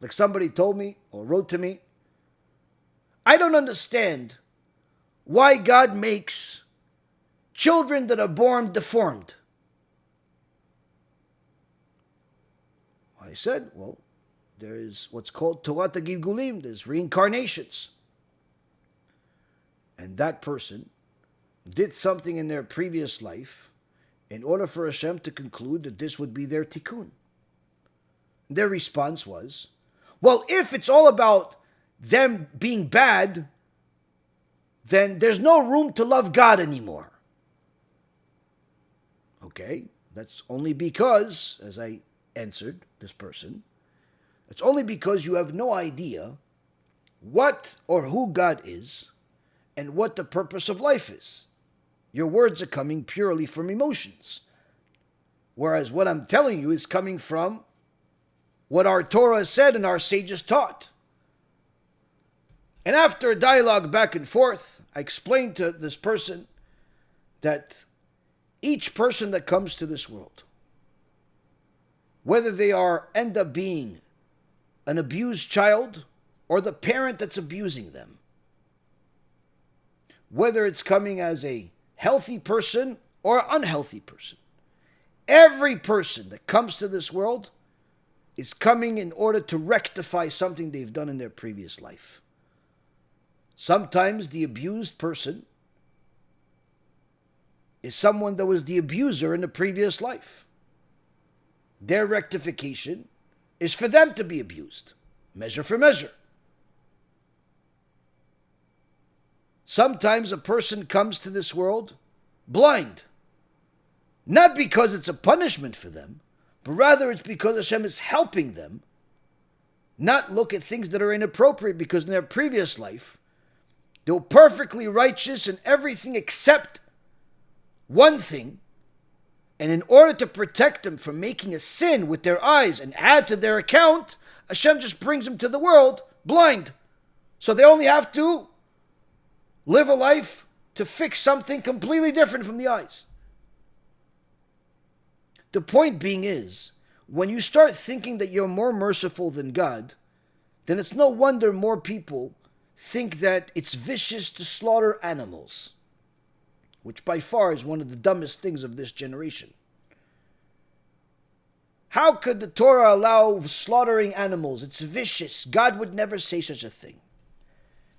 Like somebody told me or wrote to me, I don't understand why God makes children that are born deformed. I said, well, there is what's called Torah Gilgulim, there's reincarnations. And that person did something in their previous life in order for Hashem to conclude that this would be their Tikkun. Their response was, well, if it's all about them being bad, then there's no room to love God anymore. Okay, that's only because, as I answered this person, it's only because you have no idea what or who God is and what the purpose of life is. Your words are coming purely from emotions, whereas what I'm telling you is coming from what our Torah said and our sages taught. And after a dialogue back and forth, I explained to this person that each person that comes to this world, whether they end up being an abused child or the parent that's abusing them, whether it's coming as a healthy person or unhealthy person, every person that comes to this world is coming in order to rectify something they've done in their previous life. Sometimes the abused person is someone that was the abuser in the previous life. Their rectification is for them to be abused, measure for measure. Sometimes a person comes to this world blind, not because it's a punishment for them, but rather it's because Hashem is helping them not look at things that are inappropriate, because in their previous life, they were perfectly righteous in everything except one thing, and in order to protect them from making a sin with their eyes and add to their account, Hashem just brings them to the world blind. So they only have to live a life to fix something completely different from the eyes. The point being is, when you start thinking that you're more merciful than God, then it's no wonder more people think that it's vicious to slaughter animals, which by far is one of the dumbest things of this generation. How could the Torah allow slaughtering animals? It's vicious. God would never say such a thing.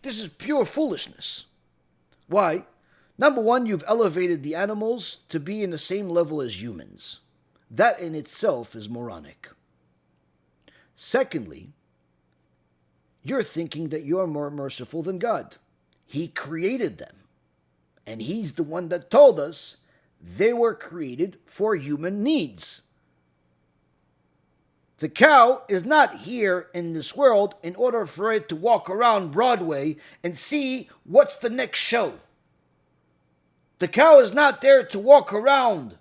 This is pure foolishness. Why? Number one, you've elevated the animals to be in the same level as humans. That in itself is moronic. Secondly, you're thinking that you're more merciful than God. He created them. And He's the one that told us they were created for human needs. The cow is not here in this world in order for it to walk around Broadway and see what's the next show. The cow is not there to walk around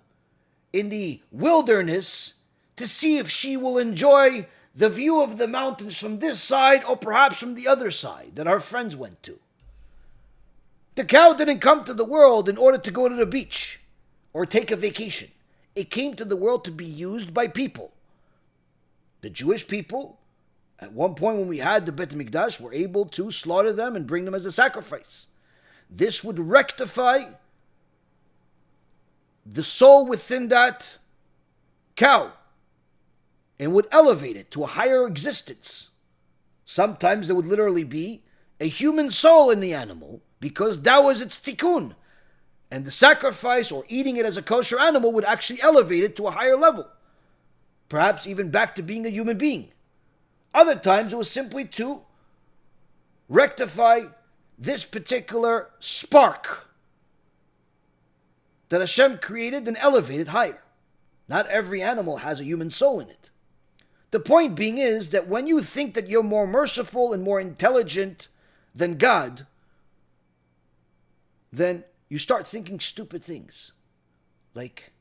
in the wilderness to see if she will enjoy the view of the mountains from this side or perhaps from the other side that our friends went to. The cow didn't come to the world in order to go to the beach or take a vacation. It came to the world to be used by people. The Jewish people, at one point when we had the Beit HaMikdash, were able to slaughter them and bring them as a sacrifice. This would rectify the soul within that cow and would elevate it to a higher existence. Sometimes there would literally be a human soul in the animal because that was its tikkun. And the sacrifice or eating it as a kosher animal would actually elevate it to a higher level. Perhaps even back to being a human being. Other times it was simply to rectify this particular spark that Hashem created and elevated higher. Not every animal has a human soul in it. The point being is that when you think that you're more merciful and more intelligent than God, then you start thinking stupid things. Like,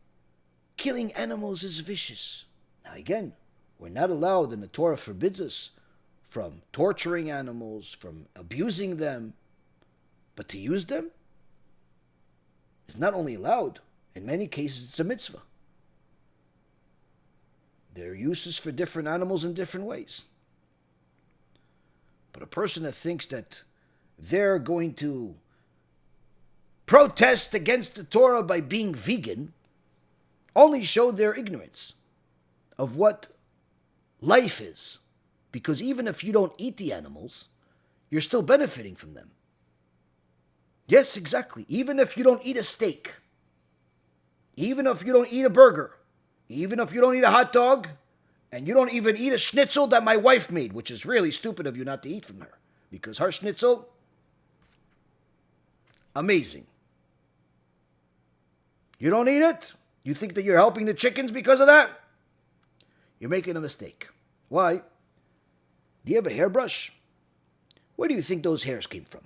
killing animals is vicious. Now again, we're not allowed, and the Torah forbids us from torturing animals, from abusing them, but to use them is not only allowed, in many cases it's a mitzvah. There are uses for different animals in different ways. But a person that thinks that they're going to protest against the Torah by being vegan only show their ignorance of what life is. Because even if you don't eat the animals, you're still benefiting from them. Yes, exactly. Even if you don't eat a steak, even if you don't eat a burger, even if you don't eat a hot dog, and you don't even eat a schnitzel that my wife made, which is really stupid of you not to eat from her, because her schnitzel, amazing. You don't eat it? You think that you're helping the chickens because of that? You're making a mistake. Why? Do you have a hairbrush? Where do you think those hairs came from?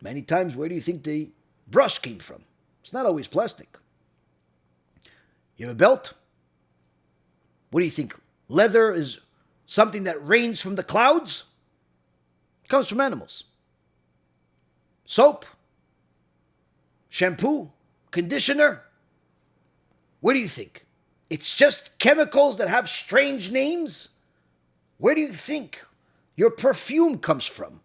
Many times, where do you think the brush came from? It's not always plastic. You have a belt? What do you think? Leather is something that rains from the clouds? It comes from animals. Soap? Shampoo? Conditioner? What do you think? It's just chemicals that have strange names? Where do you think your perfume comes from?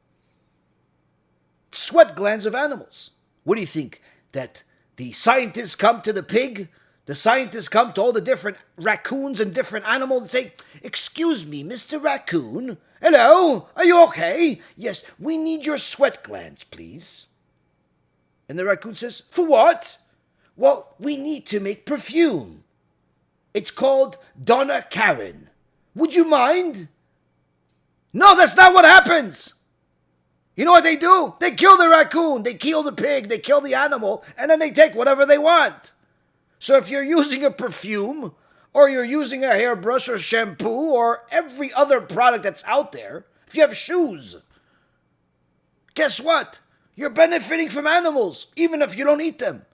Sweat glands of animals. What do you think? That the scientists come to the pig, the scientists come to all the different raccoons and different animals and say, "Excuse me, Mr. Raccoon, hello, are you okay? Yes, we need your sweat glands, please." And the raccoon says, "For what?" "Well, we need to make perfume. It's called Donna Karen. Would you mind?" No, that's not what happens. You know what they do? They kill the raccoon, they kill the pig, they kill the animal, and then they take whatever they want. So if you're using a perfume, or you're using a hairbrush or shampoo, or every other product that's out there, if you have shoes, guess what? You're benefiting from animals, even if you don't eat them.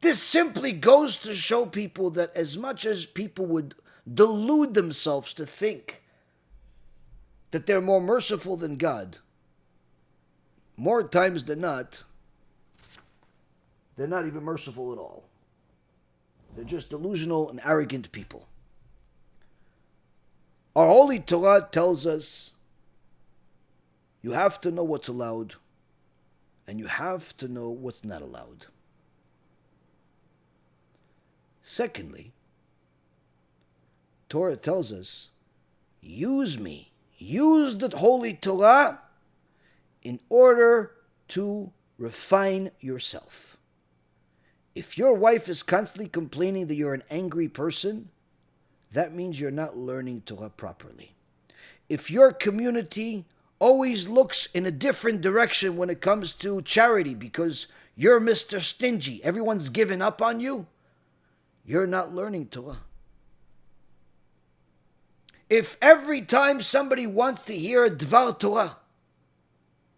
This simply goes to show people that as much as people would delude themselves to think that they're more merciful than God, more times than not, they're not even merciful at all. They're just delusional and arrogant people. Our Holy Torah tells us you have to know what's allowed and you have to know what's not allowed. Secondly, Torah tells us, use me. Use the Holy Torah in order to refine yourself. If your wife is constantly complaining that you're an angry person, that means you're not learning Torah properly. If your community always looks in a different direction when it comes to charity because you're Mr. Stingy, everyone's given up on you, you're not learning Torah. If every time somebody wants to hear a Dvar Torah,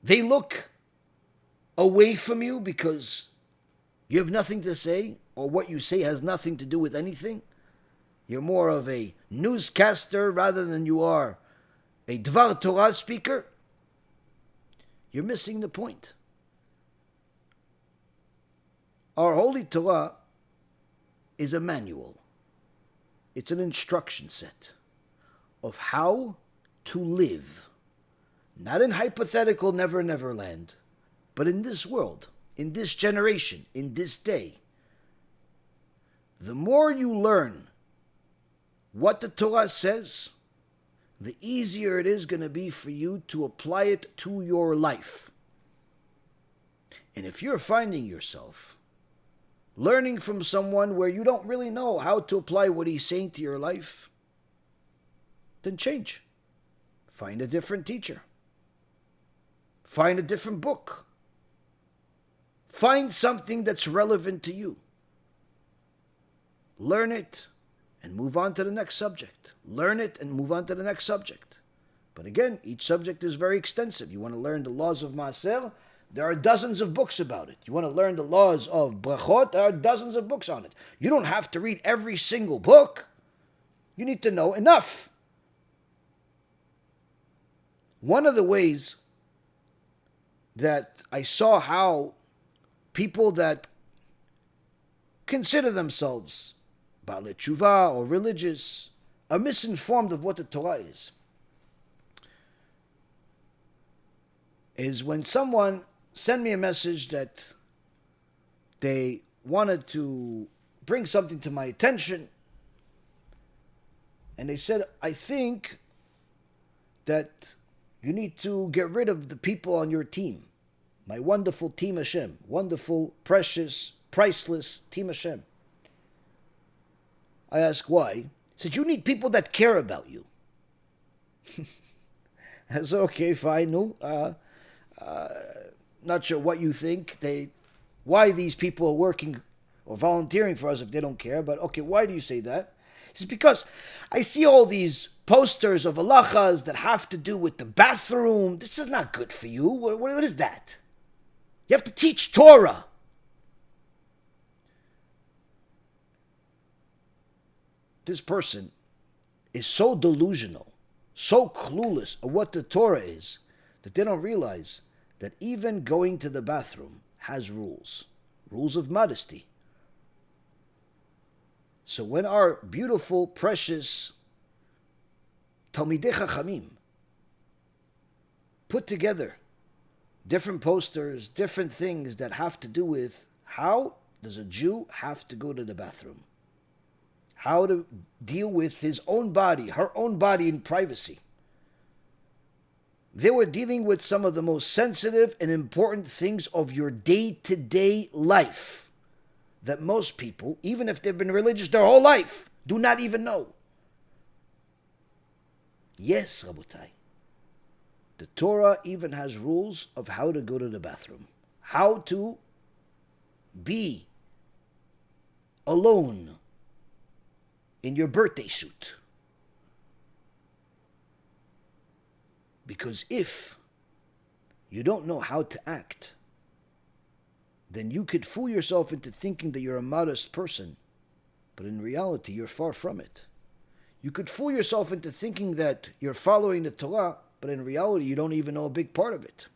they look away from you because you have nothing to say, or what you say has nothing to do with anything, you're more of a newscaster rather than you are a Dvar Torah speaker, you're missing the point. Our Holy Torah is a manual. It's an instruction set of how to live. Not in hypothetical never, never land, but in this world, in this generation, in this day. The more you learn what the Torah says, the easier it is going to be for you to apply it to your life. And if you're finding yourself learning from someone where you don't really know how to apply what he's saying to your life, then change. Find a different teacher. Find a different book. Find something that's relevant to you. Learn it and move on to the next subject. Learn it and move on to the next subject. But again, each subject is very extensive. You want to learn the laws of Mussar? There are dozens of books about it. You want to learn the laws of brachot? There are dozens of books on it. You don't have to read every single book. You need to know enough. One of the ways that I saw how people that consider themselves Baalei Tshuva or religious are misinformed of what the Torah is when someone sent me a message that they wanted to bring something to my attention, and they said, I think that you need to get rid of the people on your team. My wonderful team Hashem. Wonderful, precious, priceless team Hashem. I asked why. He said, you need people that care about you. I said, okay, fine. No, not sure what you think. Why these people are working or volunteering for us if they don't care. But okay, why do you say that? He says, because I see all these posters of halachas that have to do with the bathroom. This is not good for you. What is that? You have to teach Torah. This person is so delusional, so clueless of what the Torah is, that they don't realize that even going to the bathroom has rules. Rules of modesty. So when our beautiful, precious Talmidei Chachamim put together different posters, different things that have to do with how does a Jew have to go to the bathroom, how to deal with his own body, her own body in privacy. They were dealing with some of the most sensitive and important things of your day-to-day life that most people, even if they've been religious their whole life, do not even know. Yes, Rabotai, the Torah even has rules of how to go to the bathroom, how to be alone in your birthday suit. Because if you don't know how to act, then you could fool yourself into thinking that you're a modest person, but in reality, you're far from it. You could fool yourself into thinking that you're following the Torah, but in reality, you don't even know a big part of it.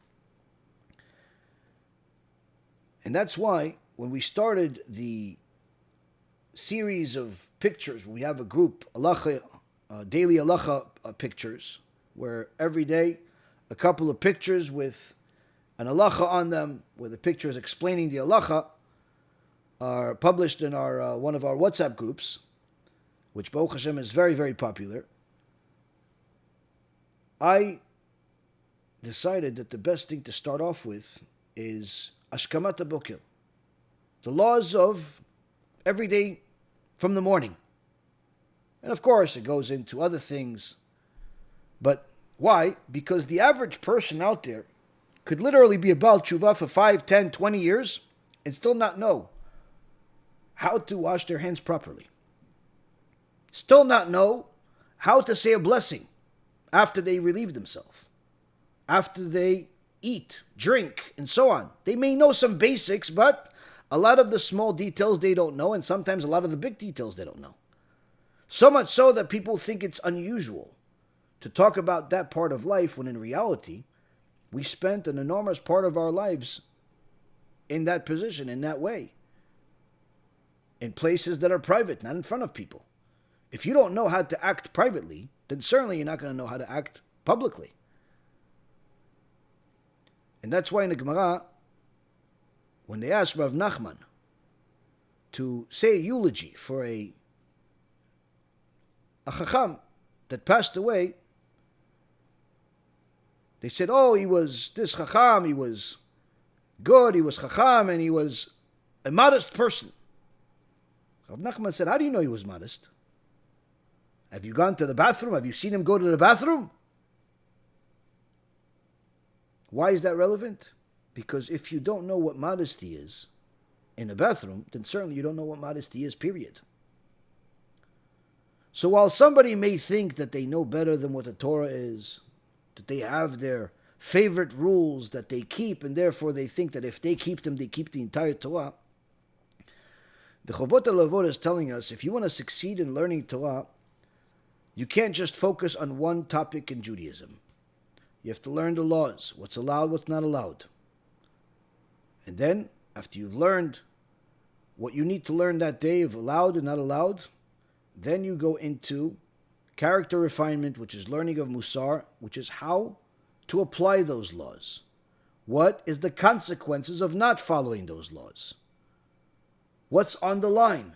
And that's why when we started the series of pictures, we have a group, daily Halachah pictures, where every day a couple of pictures with an Halachah on them, where the pictures explaining the Halachah are published in our one of our WhatsApp groups, which Baruch Hashem is very, very popular. I decided that the best thing to start off with is Ashkamat HaBoker, the laws of every day from the morning. And of course, it goes into other things. But why? Because the average person out there could literally be a Baal Tshuva for 5, 10, 20 years and still not know how to wash their hands properly. Still not know how to say a blessing after they relieve themselves, after they eat, drink, and so on. They may know some basics, but a lot of the small details they don't know, and sometimes a lot of the big details they don't know. So much so that people think it's unusual to talk about that part of life, when in reality, we spent an enormous part of our lives in that position, in that way, in places that are private, not in front of people, If you don't know how to act privately, then certainly you're not going to know how to act publicly. And that's why in the Gemara, when they asked Rav Nachman to say a eulogy for a Chacham that passed away, they said, oh, he was this Chacham, he was good, he was Chacham, and he was a modest person. Rav Nachman said, how do you know he was modest? Have you gone to the bathroom? Have you seen him go to the bathroom? Why is that relevant? Because if you don't know what modesty is in a bathroom, then certainly you don't know what modesty is, period. So while somebody may think that they know better than what the Torah is, that they have their favorite rules that they keep, and therefore they think that if they keep them, they keep the entire Torah, the Chovot Halevavot is telling us, if you want to succeed in learning Torah, you can't just focus on one topic in Judaism. You have to learn the laws, what's allowed, what's not allowed. And then, after you've learned what you need to learn that day of allowed and not allowed, then you go into character refinement, which is learning of Mussar, which is how to apply those laws. What is the consequences of not following those laws? What's on the line?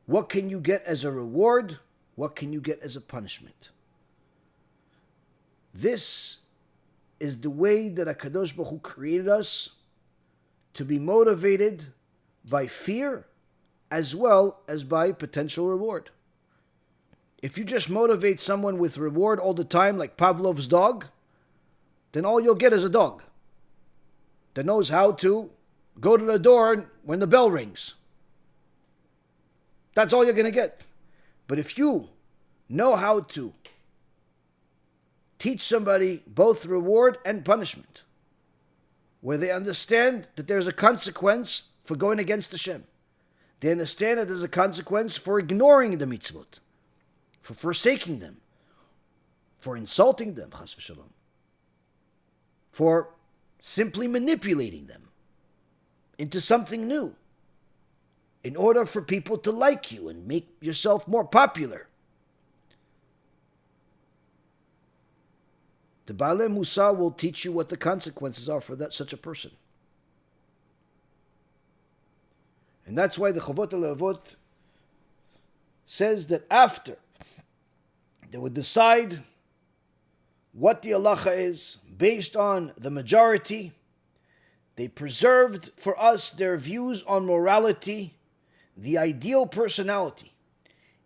What can you get as a reward? What can you get as a punishment? This is the way that HaKadosh Baruch Hu created us, to be motivated by fear as well as by potential reward. If you just motivate someone with reward all the time, like Pavlov's dog, then all you'll get is a dog that knows how to go to the door when the bell rings. That's all you're going to get. But if you know how to teach somebody both reward and punishment, where they understand that there's a consequence for going against Hashem, they understand that there's a consequence for ignoring the mitzvot, for forsaking them, for insulting them, chas v'shalom, for simply manipulating them into something new, in order for people to like you and make yourself more popular. The Baalei Mussar will teach you what the consequences are for such a person. And that's why the Chovot Halevavot says that after they would decide what the Halachah is, based on the majority, they preserved for us their views on morality, the ideal personality,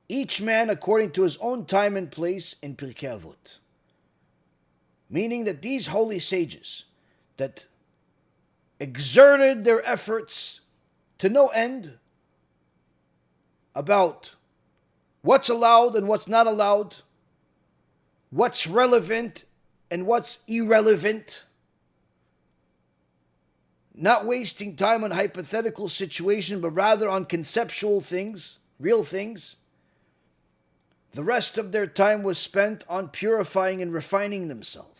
each man according to his own time and place in Pirkei Avot. Meaning that these holy sages that exerted their efforts to no end about what's allowed and what's not allowed, what's relevant and what's irrelevant, not wasting time on hypothetical situations, but rather on conceptual things, real things. The rest of their time was spent on purifying and refining themselves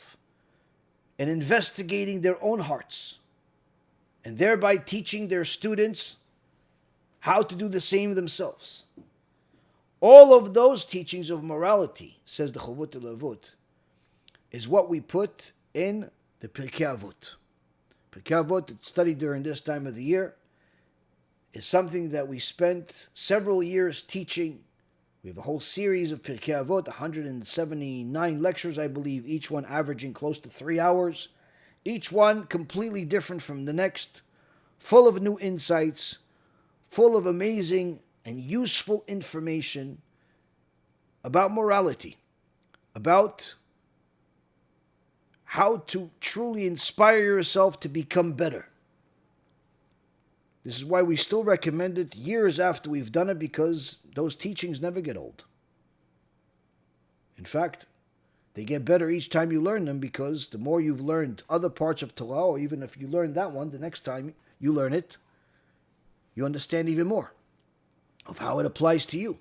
and investigating their own hearts, and thereby teaching their students how to do the same themselves. All of those teachings of morality, says the Chovot Halevavot, is what we put in the Pirkei Avot. Pirkei Avot, that's studied during this time of the year, is something that we spent several years teaching. We have a whole series of Pirkei Avot, 179 lectures, I believe, each one averaging close to 3 hours, each one completely different from the next, full of new insights, full of amazing and useful information about morality, about how to truly inspire yourself to become better. This is why we still recommend it years after we've done it, because those teachings never get old. In fact, they get better each time you learn them, because the more you've learned other parts of Torah, or even if you learn that one, the next time you learn it, you understand even more of how it applies to you.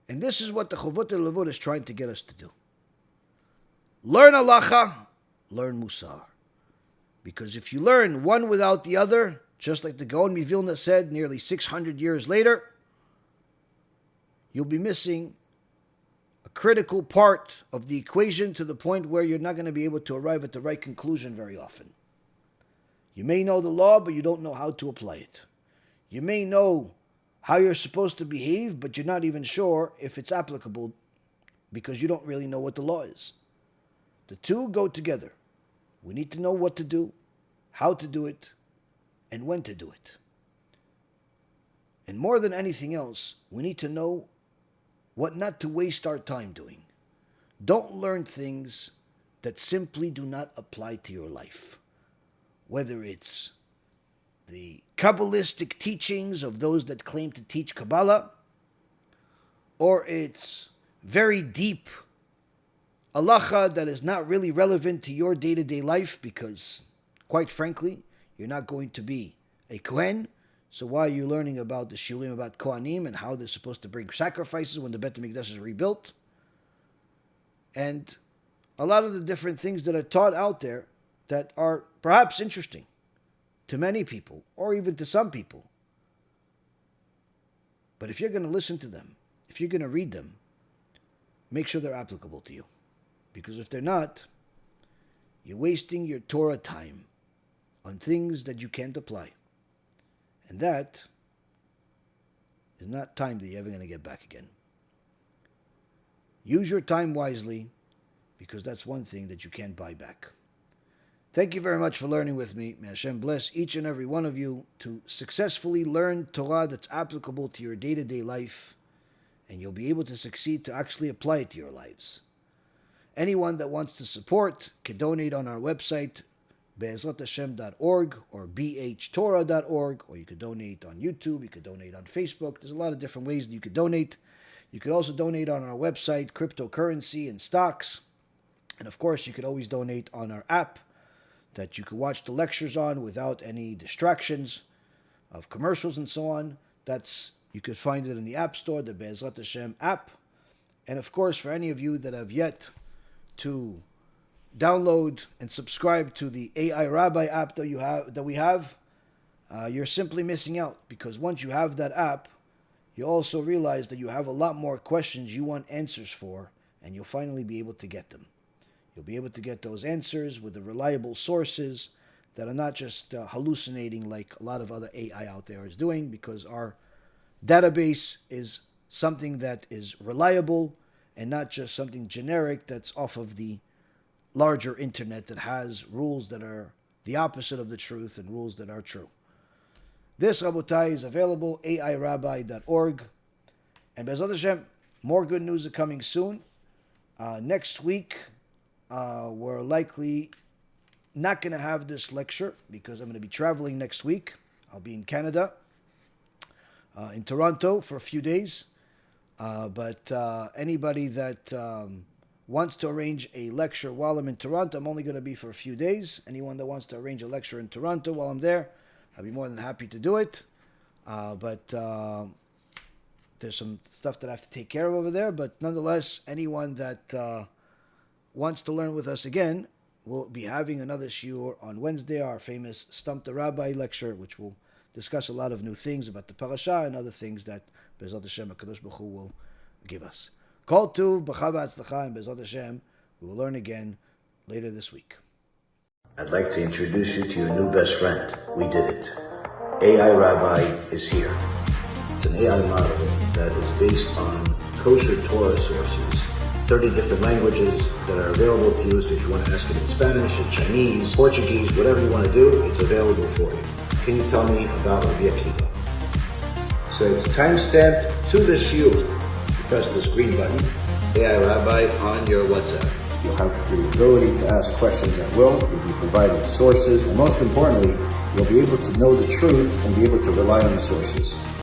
And this is what the Chovot Halevavot is trying to get us to do. Learn Halachah, learn Mussar. Because if you learn one without the other, just like the Gaon Mivilna said nearly 600 years later, you'll be missing a critical part of the equation to the point where you're not going to be able to arrive at the right conclusion very often. You may know the law, but you don't know how to apply it. You may know how you're supposed to behave, but you're not even sure if it's applicable because you don't really know what the law is. The two go together. We need to know what to do, how to do it, and when to do it. And more than anything else, we need to know what not to waste our time doing. Don't learn things that simply do not apply to your life. Whether it's the Kabbalistic teachings of those that claim to teach Kabbalah, or it's very deep Halachah that is not really relevant to your day-to-day life because, quite frankly, you're not going to be a Kohen. So why are you learning about the Shulim, about Kohanim, and how they're supposed to bring sacrifices when the Bet HaMikdash is rebuilt? And a lot of the different things that are taught out there that are perhaps interesting to many people, or even to some people. But if you're going to listen to them, if you're going to read them, make sure they're applicable to you. Because if they're not, you're wasting your Torah time on things that you can't apply. And that is not time that you're ever going to get back again. Use your time wisely, because that's one thing that you can't buy back. Thank you very much for learning with me. May Hashem bless each and every one of you to successfully learn Torah that's applicable to your day-to-day life, and you'll be able to succeed to actually apply it to your lives. Anyone that wants to support can donate on our website, be'ezrathashem.org or bhtorah.org, or you could donate on YouTube, you could donate on Facebook. There's a lot of different ways that you could donate. You could also donate on our website, cryptocurrency and stocks. And of course, you could always donate on our app that you could watch the lectures on without any distractions of commercials and so on. You could find it in the App Store, the Be'ezrat Hashem app. And of course, for any of you that have yet to download and subscribe to the AI Rabbi app that we have, you're simply missing out, because once you have that app, you also realize that you have a lot more questions you want answers for, and you'll finally be able to get them. You'll be able to get those answers with the reliable sources that are not just hallucinating like a lot of other AI out there is doing, because our database is something that is reliable and not just something generic that's off of the larger internet that has rules that are the opposite of the truth and rules that are true. This, Rabotai, is available, airabbi.org. And Be'ezrat Hashem, more good news are coming soon. Next week, we're likely not going to have this lecture because I'm going to be traveling next week. I'll be in Canada, in Toronto for a few days. But anybody that wants to arrange a lecture while I'm in Toronto, I'm only going to be for a few days. Anyone that wants to arrange a lecture in Toronto while I'm there, I'll be more than happy to do it. But there's some stuff that I have to take care of over there. But nonetheless, anyone that wants to learn with us again, we'll be having another shiur on Wednesday, our famous Stump the Rabbi lecture, which will discuss a lot of new things about the Parshat and other things that Be'ezrat Hashem HaKadosh Baruch Hu will give us. Kol Tuv, B'cha V'Atzlacha, and Be'ezrat Hashem, we will learn again later this week. I'd like to introduce you to your new best friend. We did it. AI Rabbi is here. It's an AI model that is based on kosher Torah sources, 30 different languages that are available to you. So if you want to ask it in Spanish, in Chinese, Portuguese, whatever you want to do, it's available for you. Can you tell me about Rabbi Akiva? So it's time-stamped to the shiur. You press this green button, AI Rabbi on your WhatsApp. You'll have the ability to ask questions at will. You'll be provided sources, and most importantly, you'll be able to know the truth and be able to rely on the sources.